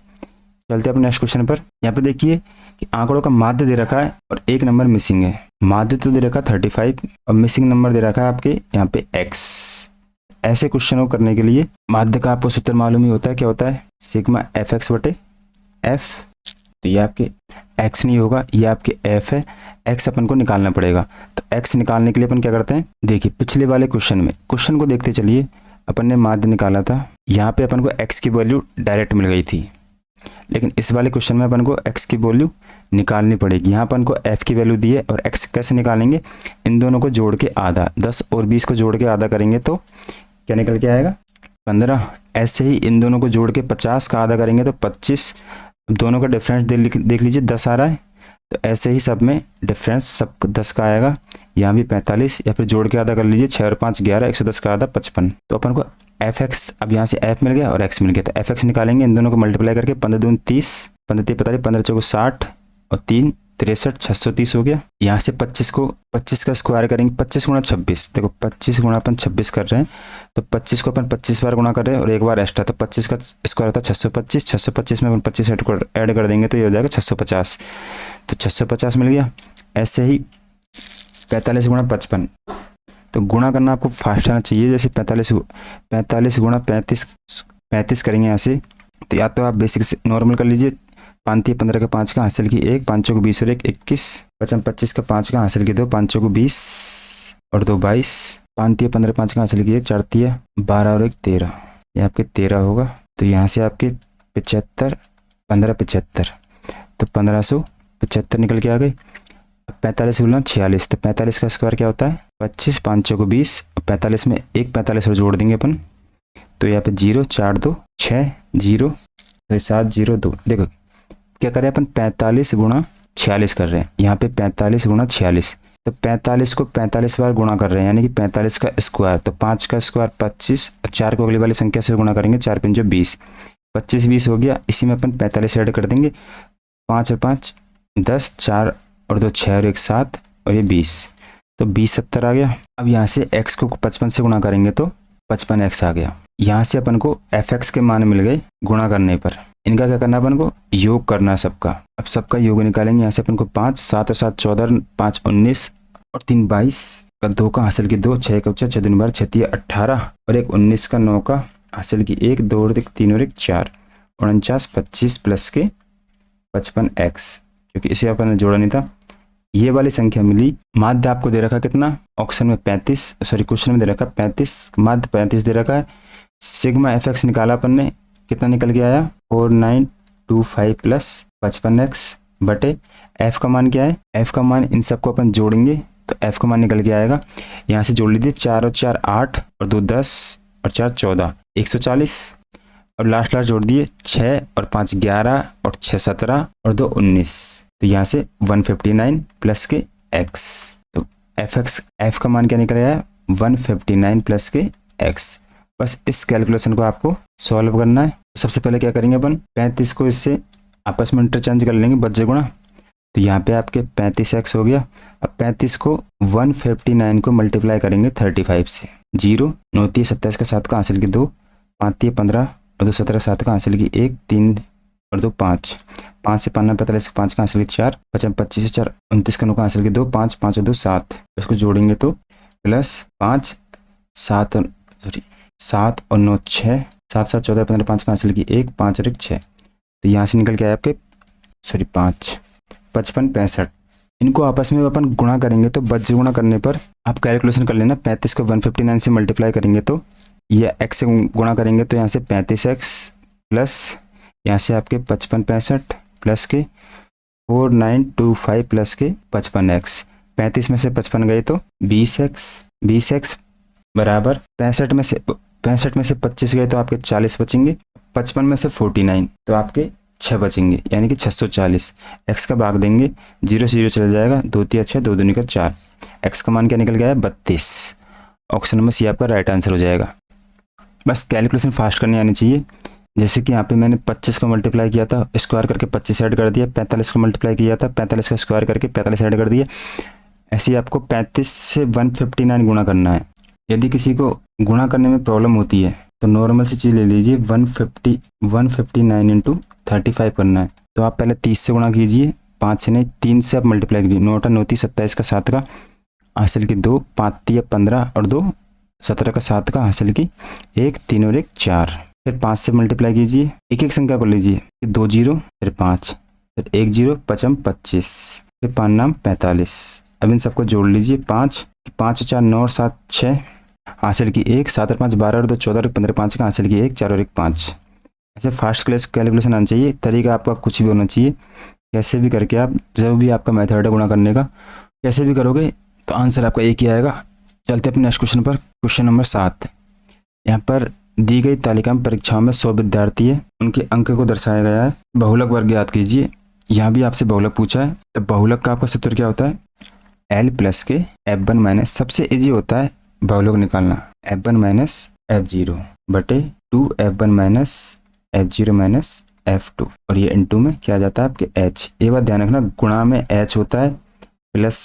चलते हैं अपने नेक्स्ट क्वेश्चन पर। यहाँ पे देखिए कि आंकड़ों का माध्य दे रखा है और एक नंबर मिसिंग है। माध्य तो दे रखा 35 और मिसिंग नंबर दे रखा है आपके यहाँ पे x। ऐसे क्वेश्चनों को करने के लिए माध्य का आपको सूत्र मालूम ही होता है, क्या होता है सिग्मा एफ एक्स बटे एफ। तो ये आपके x नहीं होगा, ये आपके f है। x अपन को निकालना पड़ेगा। तो x निकालने के लिए अपन क्या करते हैं, देखिए पिछले वाले क्वेश्चन में, क्वेश्चन को देखते चलिए। अपन ने माध्य निकाला था यहाँ पे अपन को x की वैल्यू डायरेक्ट मिल गई थी, लेकिन इस वाले क्वेश्चन में अपन को x की वैल्यू निकालनी पड़ेगी। यहाँ अपन को f की वैल्यू दी है और x कैसे निकालेंगे, इन दोनों को जोड़ के आधा, 10 और 20 को जोड़ के आधा करेंगे तो क्या निकल के आएगा 15। ऐसे ही इन दोनों को जोड़ के 50 का आधा करेंगे तो 25। दोनों का डिफरेंस देख लीजिए 10 आ रहा है, तो ऐसे ही सब में डिफरेंस सब 10 का आएगा। यहाँ भी 45, या फिर जोड़ के आधा कर लीजिए, 6 और 5 11, 110 का आधा 55। तो अपन को एफ एक्स, अब यहाँ से एफ मिल गया और एक्स मिल गया, तो एफ एक्स निकालेंगे इन दोनों को मल्टीप्लाई करके, 15 दूनी 30, 15 3 45, 15 चौको 60 और 3 63, 630 हो गया। यहाँ से 25 का स्क्वायर करेंगे, 25 गुणा 26, देखो 25 गुणा अपन 26 कर रहे हैं, तो 25 को अपन 25 बार गुणा कर रहे हैं और एक बार एक्स्ट्रा, तो 25 का स्क्वायर होता है 625, 625 में अपन 25 ऐड कर देंगे तो ये हो जाएगा 650, तो 650 मिल गया। ऐसे ही 45 गुणा 55, तो गुणा करना आपको फास्ट आना चाहिए, जैसे 45 गुणा 35 करेंगे यहाँ से, तो या तो आप बेसिक से नॉर्मल कर लीजिए, 5 15 का 5 का हासिल की 1, 5 चौको 20 और 1 21, 25 का 5 का हासिल की 2, 5 चौको 20 और 2 22, 5 15 5 का हासिल की 1, 4 12 और 1 13, ये आपके 13 होगा। तो यहाँ से आपके 75 15 75, तो 1575 निकल के आ गए। 45 गुना 46, तो 45 का स्क्वायर क्या होता है 25, 5 चौको 20, 45 में एक 45 और जोड़ देंगे अपन, तो यहाँ पे 0 4 2 6 0 7 0 2। देखो क्या करें अपन 45 गुणा 46 कर रहे हैं, यहाँ पे 45 गुणा 46, तो 45 को 45 बार गुणा कर रहे हैं, यानी कि 45 का स्क्वायर, तो 5 का स्क्वायर 25, 4 को अगली वाली संख्या से गुणा करेंगे, 4 5 20, 25 20 हो गया। इसी में अपन 45 ऐड कर देंगे, 5 और 5 10, 4 और 2 6 और 1 7 और ये 20, तो 20 70 आ गया। अब यहाँ से x को 55 से गुणा करेंगे तो 55x आ गया। यहाँ से अपन को fx के मान मिल गए गुणा करने पर। इनका क्या करना है अपन को योग करना है सबका। अब सबका योग निकालेंगे, यहाँ से अपन को 5 7 और 7 14, 5 19 और 3 22 का 2 का हासिल की 2, 6 का 6 2 12 6 18 और 1 19 का 9 का हासिल की 1 2 और 1 3 और 1 4, 49 25 प्लस के 55x, क्योंकि इसे अपन ने जोड़ा नहीं था। ये वाली संख्या मिली। माध्य आपको दे रखा कितना, ऑप्शन में 35, सॉरी क्वेश्चन में दे रखा 35, माध्य 35 दे रखा है। सिग्मा एफ एक्स निकाला अपन ने, कितना निकल के आया 4925 प्लस 55x बटे एफ का मान क्या है, एफ का मान इन सबको अपन जोड़ेंगे तो एफ का मान निकल के आएगा। यहाँ से जोड़ लीजिए, 4 और 4 8 और 2 10 और 4 14, 140 और लास्ट जोड़ दिए, 6 और 5 11 और 6 17 और 2 19, तो यहाँ से 159 प्लस के x, तो एफ का मान क्या निकल आया 159 प्लस के x। बस इस कैलकुलेशन को आपको सॉल्व करना है। तो सबसे पहले क्या करेंगे अपन 35 को इससे आपस में इंटरचेंज कर लेंगे बज्जे गुणा, तो यहाँ पे आपके 35x हो गया। अब 35 को 159 को मल्टीप्लाई करेंगे 35 से, 0 9 3 27 का 7 का हासिल की 2, 5 3 15 और 2 17 7 का हासिल की 1 3 और 2 5, 5 से 5 45 5 का हासिल की 4, 25 से 4 29 का 9 का हासिल की 2, 5 5 और 2 7, इसको जोड़ेंगे तो प्लस 5 7 और 9 6, 7 7 14 15 5 का हासिल की 1 5 और 1 6, तो यहाँ से निकल के आया आपके 5 55 65। इनको आपस में अपन गुणा करेंगे तो बज्जे गुणा करने पर आप कैलकुलेशन कर लेना, 35 को 159 से मल्टीप्लाई करेंगे तो ये x से गुणा करेंगे तो यहाँ से 35x प्लस यहाँ से आपके 55 65 प्लस के 4925 प्लस के 55x, 35 में से 55 गए तो 20x बराबर 65 में से 25 गए तो आपके 40 बचेंगे, 55 में से 49 तो आपके 6 बचेंगे, यानी कि 640। x का भाग देंगे, 0 से 0 चला जाएगा, 2 3 6 2 2 4, x का मान क्या निकल गया है 32। ऑप्शन नंबर सी आपका राइट आंसर हो जाएगा। बस कैलकुलेशन फास्ट करनी आनी चाहिए। जैसे कि यहाँ पे मैंने 25 का मल्टीप्लाई किया था, स्क्वायर करके 25 ऐड कर दिया, 45 का मल्टीप्लाई किया था, 45 का स्क्वायर करके 45 ऐड कर दिया। ऐसे ही आपको 35 से 159 गुणा करना है। यदि किसी को गुणा करने में प्रॉब्लम होती है तो नॉर्मल सी चीज़ ले लीजिए, 159 इंटू 35 करना है, तो आप पहले 30 से गुणा कीजिए, 5 से नहीं 3 से आप मल्टीप्लाई कीजिए, 9 9 30 27 का 7 का हासिल की 2, 5 3 15 और 2 17 का 7 का हासिल की 1 3 और 1 4, फिर 5 से मल्टीप्लाई कीजिए, एक एक संख्या को लीजिए, 2 0 फिर 5 फिर 1 0 5 25 फिर 5 9 45। अब इन सबको जोड़ लीजिए, 5 5 4 9 और 7 6 हासिल की 1, 7 और 5 12 और 2 14 और 15 5 का हासिल की 1, 4 और 1 5। ऐसे फास्ट क्लास कैलकुलेशन आना चाहिए। तरीका आपका कुछ भी होना चाहिए, कैसे भी करके आप, जब भी आपका मेथड है गुणा करने का, कैसे भी करोगे तो आंसर आपका एक ही आएगा। चलते अपने नेक्स्ट क्वेश्चन पर। Question number 7। यहाँ पर दी गई तालिका में परीक्षाओं में 100 विद्यार्थी है, उनके अंक को दर्शाया गया है। बहुलक वर्ग ज्ञात कीजिए। यहाँ भी आपसे बहुलक पूछा है, तो बहुलक का आपका सूत्र क्या होता है? L प्लस के F1 माइनस, सबसे इजी होता है बहुलक निकालना, F1 माइनस F0 बटे 2F1 minus F0 minus F2, और ये इनटू में क्या जाता है आपके H। ये बात ध्यान रखना, गुणा में H होता है प्लस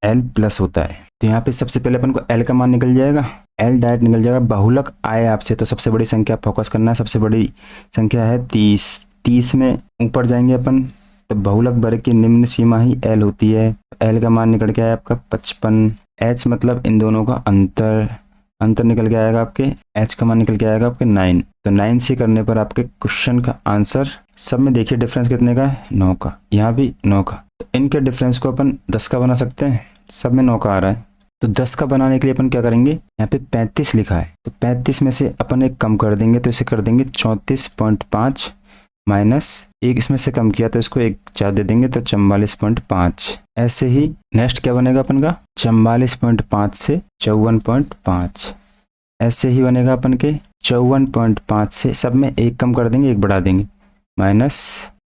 L प्लस होता है। तो यहाँ पे सबसे पहले अपन को L का मान निकल जाएगा, L डायरेक्ट निकल जाएगा। बहुलक आए आपसे तो सबसे बड़ी संख्या फोकस करना है। सबसे बड़ी संख्या है 30। 30 में ऊपर जाएंगे अपन तो बहुलक वर्ग की निम्न सीमा ही L होती है। L का मान निकल के आया आपका 55। H मतलब इन दोनों का अंतर निकल के आएगा आपके, H का मान निकल के आएगा आपके 9। तो 9 से करने पर आपके क्वेश्चन का आंसर, सब में देखिए डिफरेंस कितने का है? 9 का। यहाँ भी 9 का। तो इनके डिफरेंस को अपन 10 का बना सकते हैं, सब में 9 का आ रहा है। तो 10 का बनाने के लिए अपन क्या करेंगे, यहाँ पे 35 लिखा है तो 35 में से अपन एक कम कर देंगे, तो इसे कर देंगे 34.5 माइनस एक इसमें से कम किया तो इसको एक 4 दे देंगे तो 44.5। ऐसे ही नेक्स्ट क्या बनेगा अपन का, 44.5 से 54.5। ऐसे ही बनेगा अपन के 54.5 से, सब में एक कम कर देंगे एक बढ़ा देंगे, माइनस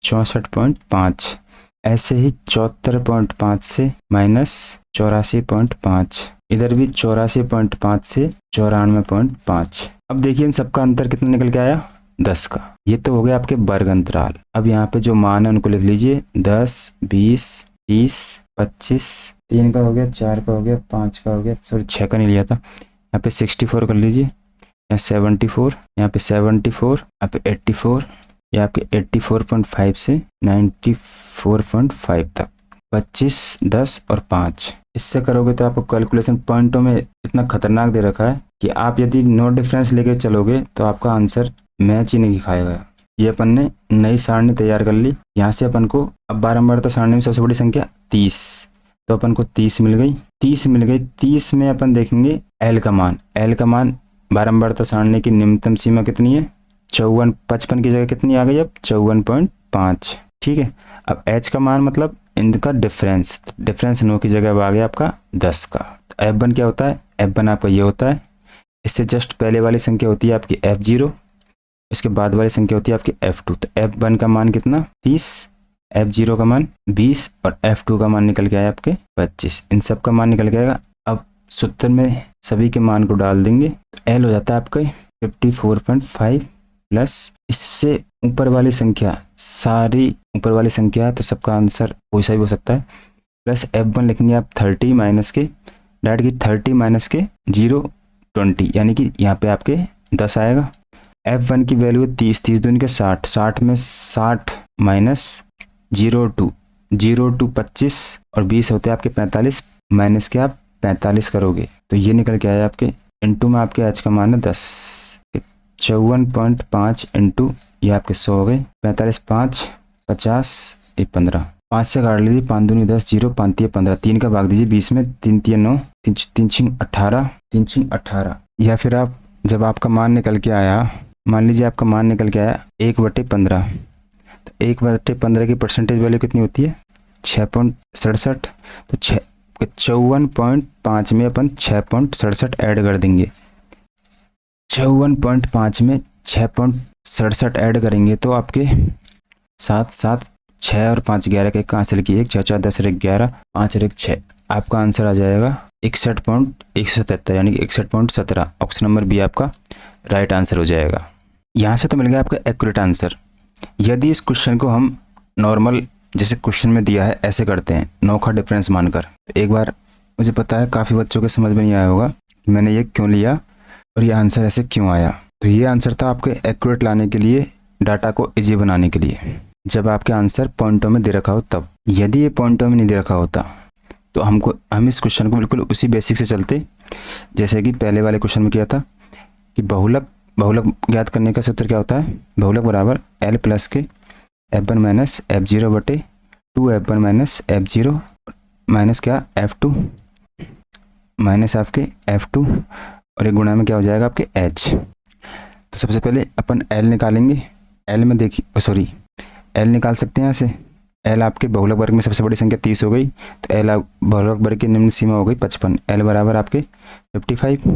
64.5। ऐसे ही 74.5 से माइनस 84.5। इधर भी 84.5 से 94.5। अब देखिए इन सबका अंतर कितना निकल के आया, 10 का। ये तो हो गया आपके वर्ग अंतराल। अब यहाँ पे जो मान है उनको लिख लीजिए, 10, 20, 30, 25, 3 का हो गया, 4 का हो गया, 5 का हो गया, सॉरी 6 का नहीं लिया था। यहाँ पे 64 कर लीजिए, यहाँ 74, यहाँ पे 74, यहाँ पे 84, ये आपके 84.5 से 94.5 तक। 25, 10 और 5 इससे करोगे तो आपको कैलकुलेशन पॉइंटों में इतना खतरनाक दे रखा है कि आप यदि नो डिफरेंस लेके चलोगे तो आपका आंसर मैच ही नहीं खाएगा। ये अपन ने नई सारणी तैयार कर ली। यहाँ से अपन को अब बारंबारता सारणी में सबसे बड़ी संख्या 30, तो अपन को 30 मिल गई। 30 मिल गई, 30 में अपन देखेंगे L का मान। L का मान बारंबारता सारणी की निम्नतम सीमा कितनी है, 54। 55 की जगह कितनी आ गई अब, 54.5। ठीक है। अब H का मान मतलब इनका डिफरेंस, डिफरेंस 9 की जगह अब आ गया आपका 10 का। तो F1 क्या होता है, F1 आपका ये होता है, इससे जस्ट पहले वाली संख्या होती है आपकी F0, इसके बाद वाली संख्या होती है आपकी F2। तो F1 का मान कितना, 30, F0 का मान 20 और F2 का मान निकल के आया आपके 25। इन सब का मान निकल के आएगा। अब सूत्र में सभी के मान को डाल देंगे तो L हो जाता है आपका 54.5 प्लस इससे ऊपर वाली संख्या, सारी ऊपर वाली संख्या है तो सबका आंसर वैसा भी हो सकता है, प्लस F1 लिखेंगे आप 30 माइनस के डायरेक्ट की 30 माइनस के 0 20, यानी कि यहाँ पे आपके 10 आएगा। F1 की वैल्यू 30, 30 दूनी के 60, 60 में 60 माइनस 0 2 25 और 20 होते हैं आपके 45, माइनस के आप 45 करोगे तो ये निकल के आया आपके, इनटू में आपके H का मान है 10, 54.5 इंटू ये आपके 100 हो गए, 45 5 50 ये 15, 5 से काट लीजिए, 5 दूनी 10, 0 5 3 15, 3 का भाग दीजिए 20 में, 3 3 9, 3 6 18, 3 6 18। या फिर आप जब आपका मान निकल के आया, मान लीजिए आपका मान निकल के आया 1/15, तो 1/15 की परसेंटेज वैल्यू कितनी होती है 6.67, तो 54.5 में अपन 6.67 ऐड कर देंगे। 54.5 में 6.67 ऐड करेंगे तो आपके 7 7 6 और 5 11 के एक हासिल की 1 6 4 10 और 11 5 और 1 6, आपका आंसर आ जाएगा 61.177 यानी कि 61.17। ऑप्शन नंबर बी आपका राइट आंसर हो जाएगा। यहाँ से तो मिल गया आपका एक्यूरेट आंसर। यदि इस क्वेश्चन को हम नॉर्मल जैसे क्वेश्चन में दिया है ऐसे करते हैं 9 का डिफरेंस मानकर, तो एक बार मुझे पता है काफ़ी बच्चों के समझ में नहीं आया होगा कि मैंने ये क्यों लिया और ये आंसर ऐसे क्यों आया। तो ये आंसर था आपके एक्यूरेट लाने के लिए, डाटा को इजी बनाने के लिए, जब आपके आंसर पॉइंटों में दे रखा हो तब। यदि ये पॉइंटों में नहीं दे रखा होता तो हम इस क्वेश्चन को बिल्कुल उसी बेसिक से चलते जैसे कि पहले वाले क्वेश्चन में किया था कि बहुलक ज्ञात करने का सूत्र क्या होता है, बहुलक बराबर L प्लस के F1 माइनस F0 बटे 2F1 माइनस F0 माइनस क्या F2 माइनस आपके F2 और एक गुणा में क्या हो जाएगा आपके h। तो सबसे पहले अपन l निकालेंगे। l में देखिए सॉरी l निकाल सकते हैं यहाँ से। l आपके बहुलक वर्ग में सबसे बड़ी संख्या 30 हो गई, तो l बहुलक वर्ग की निम्न सीमा हो गई 55। l बराबर आपके 55।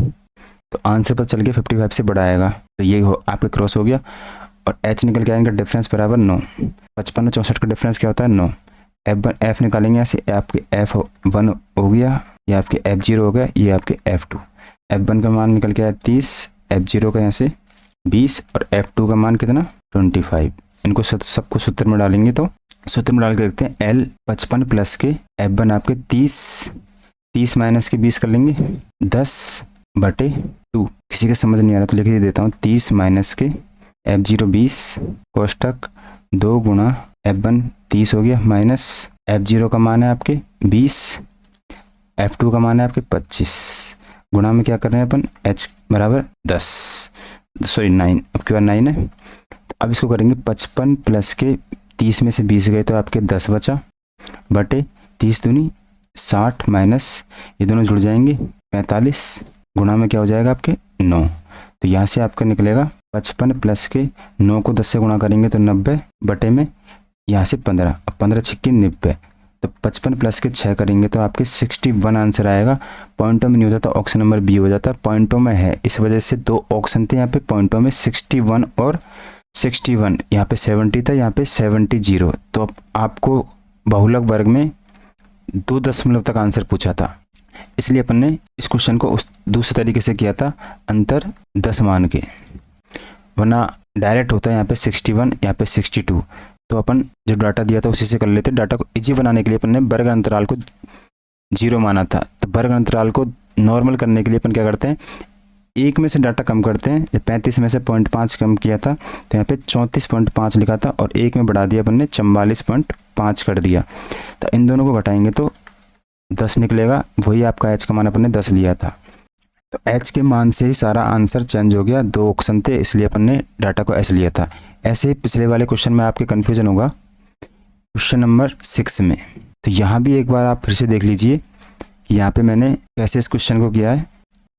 तो आंसर पर चल के 55 से बड़ा आएगा, तो ये आपके क्रॉस हो गया। और h निकल के आएंगे डिफरेंस बराबर 9। 55 और 64 का डिफरेंस क्या होता है 9। f निकालेंगे यहाँ से, आपके f1 हो गया, ये आपके f0 हो गया, ये आपके f2। f1 का मान निकल के आया 30, f0 का यहाँ से 20 और f2 का मान कितना 25। इनको सबको सूत्र में डालेंगे, तो सूत्र में डाल के देखते हैं l 55 प्लस के f1 आपके 30 माइनस के 20 कर लेंगे 10/2। किसी का समझ नहीं आ रहा तो लिख ही देता हूँ 30 माइनस के f0 20 कोष्टक 2 गुणा f1 30 हो गया, माइनस f0 का मान है आपके 20, f2 का मान है आपके 25, गुणा में क्या कर रहे हैं अपन h बराबर 10 सॉरी 9, अब की बार 9 है। तो अब इसको करेंगे 55 प्लस के 30 में से 20 गए तो आपके 10 बचा, बटे 30 दूनी 60 माइनस ये दोनों जुड़ जाएंगे 45, गुणा में क्या हो जाएगा आपके 9। तो यहाँ से आपका निकलेगा 55 प्लस के 9 को 10 से गुणा करेंगे तो 90 बटे में यहाँ से 15, अब 15 छिक्की 90। तो 55 प्लस के 6 करेंगे तो आपके 61 आंसर आएगा। पॉइंटों में नहीं होता तो ऑप्शन नंबर बी हो जाता है, पॉइंटों में है इस वजह से 2 ऑप्शन थे यहाँ पे पॉइंटों में 61 और 61, यहाँ पे 70 था, यहाँ पे 70। तो अब आपको बहुलक वर्ग में 2 दशमलव तक आंसर पूछा था, इसलिए अपन ने इस क्वेश्चन को उस दूसरे तरीके से किया था अंतर 10 मान के, वरना डायरेक्ट होता है यहाँ पे 61 यहाँ पे 62। तो अपन जो डाटा दिया था उसी से कर लेते। डाटा को इजी बनाने के लिए अपन ने वर्ग अंतराल को 0 माना था, तो वर्ग अंतराल को नॉर्मल करने के लिए अपन क्या करते हैं, एक में से डाटा कम करते हैं। जब 35 में से 0.5 कम किया था तो यहाँ पे 34.5 लिखा था और एक में बढ़ा दिया अपन ने 44.5 कर दिया। तो इन दोनों को घटाएंगे तो 10 निकलेगा, वही आपका h का मान अपन ने 10 लिया था। तो h के मान से ही सारा आंसर चेंज हो गया, 2 ऑप्शन थे इसलिए अपन ने डाटा को s लिया था। ऐसे ही पिछले वाले क्वेश्चन में आपके कन्फ्यूजन होगा क्वेश्चन नंबर 6 में, तो यहाँ भी एक बार आप फिर से देख लीजिए कि यहाँ पे मैंने कैसे इस क्वेश्चन को किया है।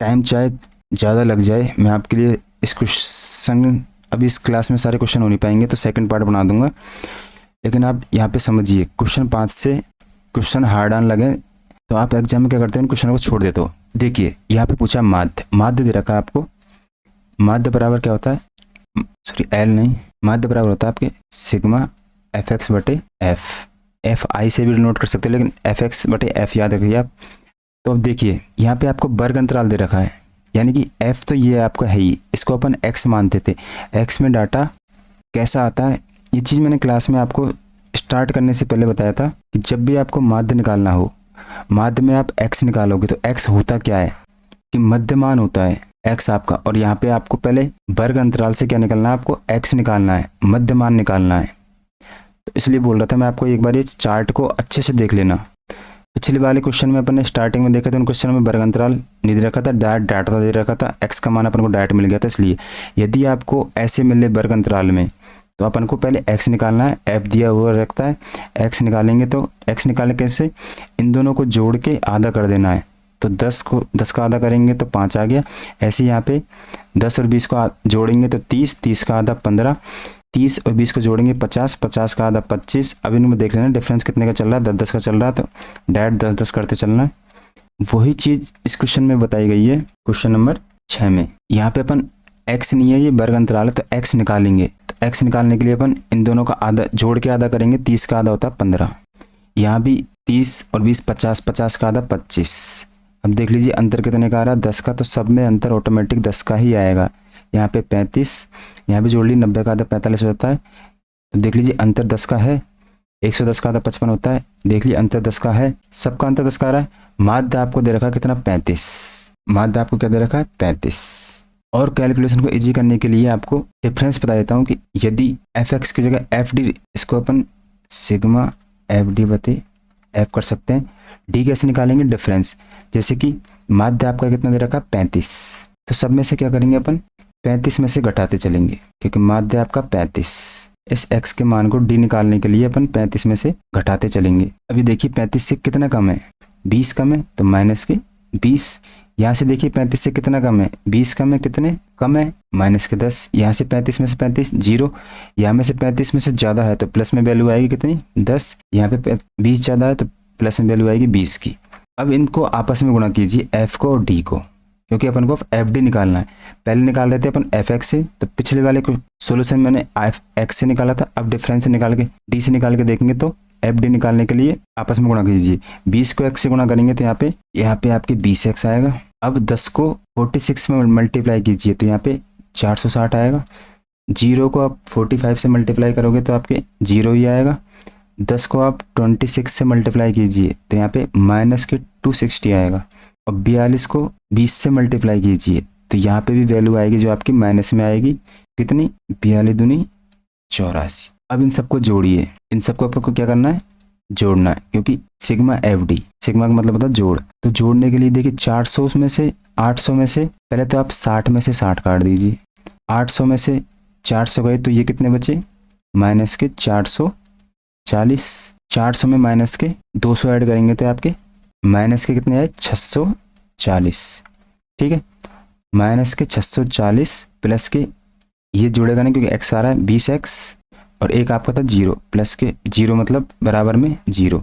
टाइम चाहे ज़्यादा लग जाए, मैं आपके लिए इस क्वेश्चन अभी इस क्लास में सारे क्वेश्चन हो नहीं पाएंगे तो सेकंड पार्ट बना दूंगा, लेकिन आप यहाँ पे समझिए क्वेश्चन 5 से क्वेश्चन हार्ड आने लगे तो आप एग्जाम में क्या करते हैं, क्वेश्चन को छोड़ देते हो। देखिए यहाँ पे पूछा माध्य दे रखा है आपको। माध्य बराबर क्या होता है, सॉरी एल नहीं, माध्य बराबर होता है आपके सिग्मा fx बटे f आई से भी नोट कर सकते हो, लेकिन fx बटे f याद रखिए आप। तो अब देखिए यहाँ पे आपको वर्ग अंतराल दे रखा है, यानी कि f तो ये आपका है ही, इसको अपन x मानते थे। x में डाटा कैसा आता है, ये चीज़ मैंने क्लास में आपको स्टार्ट करने से पहले बताया था कि जब भी आपको माध्य निकालना हो, माध्य में आप x निकालोगे तो x होता क्या है कि मध्यमान होता है x आपका, और यहाँ पे आपको पहले वर्ग अंतराल से क्या निकालना है, आपको x निकालना है, मध्यमान निकालना है। तो इसलिए बोल रहा था मैं आपको एक बार इस चार्ट को अच्छे से देख लेना। पिछले वाले क्वेश्चन में अपन ने स्टार्टिंग में देखा था, उन क्वेश्चन में वर्ग अंतराल नहीं दे रखा था, डायरेक्ट डाटा दे रखा था, x का मान अपन को डायरेक्ट मिल गया था। इसलिए यदि आपको ऐसे मिले वर्ग अंतराल में तो अपन को पहले x निकालना है, f दिया हुआ रखता है, x निकालेंगे तो x निकालने कैसे, इन दोनों को जोड़ के आधा कर देना है। तो 10 का आधा करेंगे तो 5 आ गया। ऐसे यहाँ पे 10 और 20 को जोड़ेंगे तो 30 का आधा 15, 30 और 20 को जोड़ेंगे 50 का आधा 25। अब इनमें देख लेना डिफरेंस कितने का चल रहा है, 10 का चल रहा है, तो डायरेक्ट 10 करते चलना है। वही चीज़ इस क्वेश्चन में बताई गई है क्वेश्चन नंबर 6 में। यहाँ पे अपन x नहीं है, ये वर्ग अंतराल है, तो x निकालेंगे। तो x निकालने के लिए अपन इन दोनों का आधा जोड़ के आधा करेंगे, 30 का आधा होता है 15, यहाँ भी 30 और 20 50 का आधा 25। अब देख लीजिए अंतर कितने का आ रहा है, 10 का, तो सब में अंतर ऑटोमेटिक 10 का ही आएगा। यहाँ पे 35, यहाँ भी जोड़ ली, 90 का आधा 45 होता है, तो देख लीजिए अंतर 10 का है। 110 का आधा 55 होता है, देख लीजिए अंतर 10 का है, सबका अंतर 10 का आ रहा है। माध्य आपको दे रखा है कितना 35, माध्य आपको क्या दे रखा है 35। और कैलकुलेशन को इजी करने के लिए आपको डिफरेंस बता देता हूँ कि यदि fx की जगह fd, इसको अपन सिग्मा fd बटे f कर सकते हैं। d कैसे निकालेंगे, डिफरेंस, जैसे कि माध्य आपका कितना दे रखा है 35, तो सब में से क्या करेंगे अपन 35 में से घटाते चलेंगे, क्योंकि माध्य आपका 35। इस x के मान को d निकालने के लिए अपन 35 में से घटाते चलेंगे। अभी देखिए 35 से कितना कम है, 20 कम है, तो माइनस के 20, यहाँ से देखिए 35 से कितना कम है, 20 कम है, कितने कम है माइनस के 10। यहाँ से 35 में से 35 जीरो, यहाँ में से 35 में से ज़्यादा है तो प्लस में वैल्यू आएगी कितनी 10, यहाँ पे 20 ज़्यादा है तो प्लस में वैल्यू आएगी 20 की। अब इनको आपस में गुणा कीजिए एफ को और डी को, क्योंकि अपन को एफ डी निकालना है। पहले निकाल रहे थे अपन एफ एक्स से, तो पिछले वाले को सोल्यूशन मैंने एफ एक्स से निकाला था, अब डिफरेंस से निकाल के डी से निकाल के देखेंगे तो एफ डी निकालने के लिए आपस में गुणा कीजिए। 20 को एक्स से गुणा करेंगे तो यहाँ पे आपके 20 एक्स आएगा। अब 10 को 46 में मल्टीप्लाई कीजिए तो यहाँ पे 460 आएगा। 0 को आप 45 से मल्टीप्लाई करोगे तो आपके 0 ही आएगा। 10 को आप 26 से मल्टीप्लाई कीजिए तो यहाँ पे माइनस के 260 आएगा। और 42 को 20 से मल्टीप्लाई कीजिए तो यहाँ पे भी वैल्यू आएगी जो आपकी माइनस में आएगी, कितनी 42 दूनी 84। अब इन सबको जोड़िए, इन सबको आपको क्या करना है जोड़ना है, क्योंकि सिग्मा एफ डी, सिग्मा का मतलब होता है जोड़। तो जोड़ने के लिए देखिए 400 में से 800 में से पहले तो आप 60 में से 60 काट दीजिए। 800 में से 400 गए तो ये कितने बचे माइनस के 440। 400 में माइनस के 200 ऐड करेंगे तो आपके माइनस के कितने आए 640। ठीक है, माइनस के 640 प्लस के ये जुड़ेगा नहीं क्योंकि एक्स आ रहा है 20 एक्स और एक आपका था 0 प्लस के 0 मतलब बराबर में 0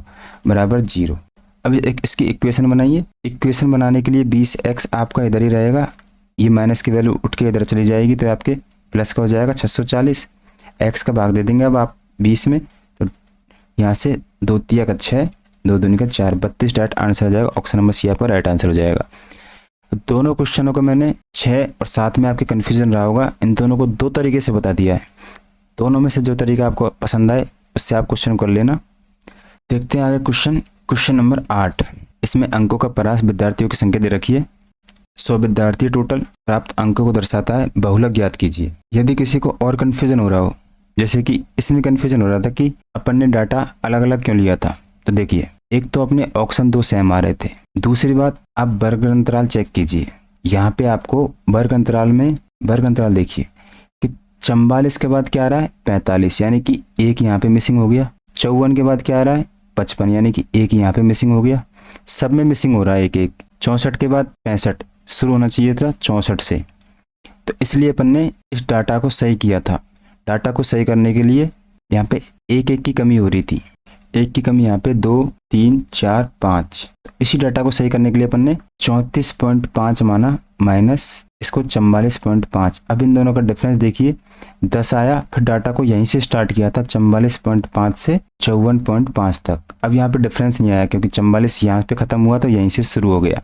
बराबर 0। अब एक इसकी इक्वेशन बनाइए। इक्वेशन बनाने के लिए 20 एक्स आपका इधर ही रहेगा, ये माइनस की वैल्यू उठ के इधर चली जाएगी तो आपके प्लस का हो जाएगा 640। एक्स का भाग दे देंगे अब आप 20 में, तो यहाँ से 2 तिया का 6, 2 दूनी का 4, 32 डायरेक्ट आंसर आ जाएगा। ऑप्शन नंबर सी आपका राइट आंसर हो जाएगा। तो दोनों क्वेश्चनों को मैंने 6 और 7 में आपके कन्फ्यूजन रहा होगा, इन दोनों को 2 तरीके से बता दिया है। दोनों में से जो तरीका आपको पसंद आए उससे आप क्वेश्चन कर लेना। देखते हैं आगे क्वेश्चन नंबर 8। इसमें अंकों का परास विद्यार्थियों की संख्या दे रखी है। 100 विद्यार्थी टोटल, प्राप्त अंकों को दर्शाता है, बहुलक ज्ञात कीजिए। यदि किसी को और कन्फ्यूजन हो रहा हो, जैसे कि इसमें कन्फ्यूजन हो रहा था कि अपन ने डाटा अलग अलग क्यों लिया था, तो देखिए एक तो अपने ऑप्शन 2 सेम आ रहे थे। दूसरी बात आप वर्ग अंतराल चेक कीजिए। यहाँ पे आपको वर्ग अंतराल देखिए कि 44 के बाद क्या आ रहा है 45, यानी कि एक यहाँ पे मिसिंग हो गया। 54 के बाद क्या आ रहा है 55, यानी कि एक यहाँ पे मिसिंग हो गया। सब में मिसिंग हो रहा है एक एक। 64 के बाद 65 शुरू होना चाहिए था 64 से, तो इसलिए अपन ने इस डाटा को सही किया था। डाटा को सही करने के लिए यहाँ पे एक की कमी हो रही थी, एक की कमी यहाँ पे 2 3 4 5, तो इसी डाटा को सही करने के लिए अपन ने 34.5 माना माइनस इसको 44.5। अब इन दोनों का डिफरेंस देखिए 10 आया, फिर डाटा को यहीं से स्टार्ट किया था 44.5 से 54.5 तक। अब यहाँ पे डिफरेंस नहीं आया क्योंकि 44 यहाँ पे खत्म हुआ तो यहीं से शुरू हो गया,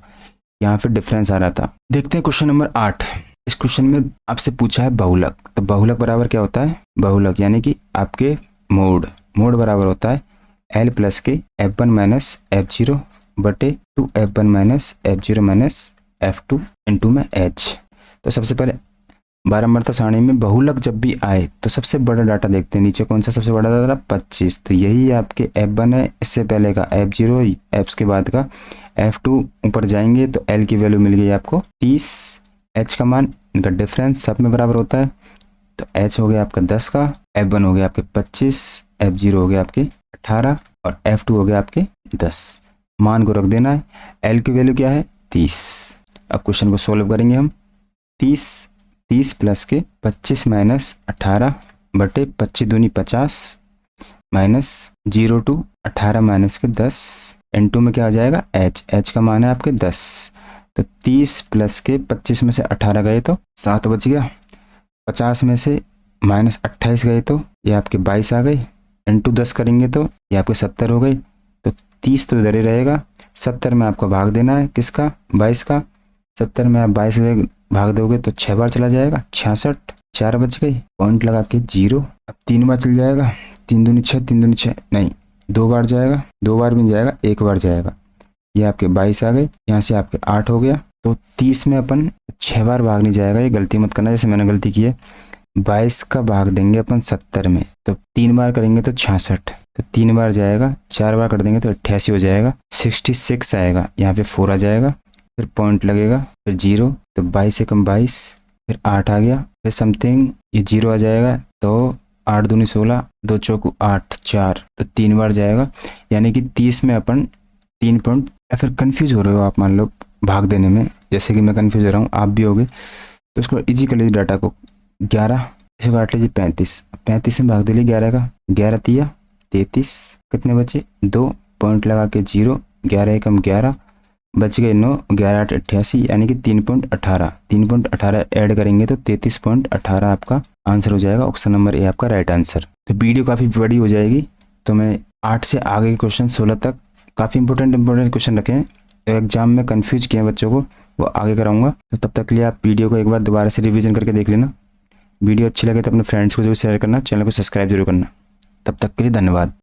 यहाँ पे डिफरेंस आ रहा था। देखते हैं क्वेश्चन नंबर 8। इस क्वेश्चन में आपसे पूछा है बहुलक, तो बहुलक बराबर क्या होता है, बहुलक यानी कि आपके मोड बराबर होता है L प्लस के F1 माइनस F0 बटे 2 F1 minus F0 minus F2 into में H। तो सबसे पहले बारंबारता सारणी में बहुलक जब भी आए तो सबसे बड़ा डाटा देखते हैं। नीचे कौन सा सबसे बड़ा डाटा 25, तो यही आपके F1 है, इससे पहले का F0, F के बाद का F2। ऊपर जाएंगे तो L की वैल्यू मिल गई आपको 30, H का मान इनका डिफरेंस सब में बराबर होता है, तो H हो गया आपका 10 का, F1 हो गया आपके 25, F0 हो गया आपके 18 और F2 हो गया आपके 10। मान को रख देना है। L की वैल्यू क्या है 30। अब क्वेश्चन को सॉल्व करेंगे हम। 30 प्लस के 25 माइनस 18 बटे 25 दूनी 50 माइनस 0 टू 18 माइनस के 10 इनटू में क्या आ जाएगा H का मान है आपके 10। तो 30 प्लस के 25 में से 18 गए तो 7 बच गया। 50 में से माइनस 28 गए तो ये आपके 22 आ गई, इंटू 10 करेंगे तो ये आपके 70 हो गई। तो 30 तो इधर ही रहेगा, 70 में आपको भाग देना है किसका 22 का। 70 में आप 22 से भाग दोगे तो 6 बार चला जाएगा 66, 4 बच गई, पॉइंट लगा के 0। अब 3 बार चल जाएगा, 3 दूनी 6, 3 दूनी 6 नहीं 2 बार जाएगा, 2 बार भी जाएगा, 1 बार जाएगा। ये आपके 22 आ गए, यहाँ से आपके 8 हो गया। तो 30 में अपन 6 बार भाग नहीं जाएगा, ये गलती मत करना जैसे मैंने गलती की है। 22 का भाग देंगे अपन 70 में, तो 3 बार करेंगे तो 66, तो 3 बार जाएगा, 4 बार कर देंगे तो 88 हो जाएगा, 66 आएगा, यहाँ पे 4 आ जाएगा, फिर पॉइंट लगेगा, फिर 0, तो 22 से कम 22, फिर 8 आ गया, फिर समथिंग ये 0 आ जाएगा, तो 8 दूनी 16, 2 चौकू 8, 4, तो 3 बार जाएगा। यानी कि 30 में अपन 3 पॉइंट, या फिर कंफ्यूज हो रहे हो आप मान लो भाग देने में, जैसे कि मैं कन्फ्यूज हो रहा हूँ, आप भी होगे, तो उसको इजी कर लीजिए डाटा को। 11 इसे काट लीजिए 35, 35 में भाग दिलिए 11 का, 11 तिया 33, कितने बचे 2, पॉइंट लगा के 0, 11 एकम 11, बच गए 9, 11 8 88, यानी कि 3.18, 3.18 ऐड करेंगे तो 33.18 आपका आंसर हो जाएगा। ऑप्शन नंबर ए आपका राइट आंसर। तो वीडियो काफ़ी बड़ी हो जाएगी, तो मैं 8 से आगे के क्वेश्चन 16 तक काफ़ी इंपॉर्टेंट क्वेश्चन रखे हैं, एग्जाम में कंफ्यूज किए हैं बच्चों को, वो आगे कराऊंगा। तो तब तक के लिए आप वीडियो को एक बार दोबारा से रिवीजन करके देख लेना। वीडियो अच्छी लगे तो अपने फ्रेंड्स को जरूर शेयर करना, चैनल को सब्सक्राइब जरूर करना। तब तक के लिए धन्यवाद।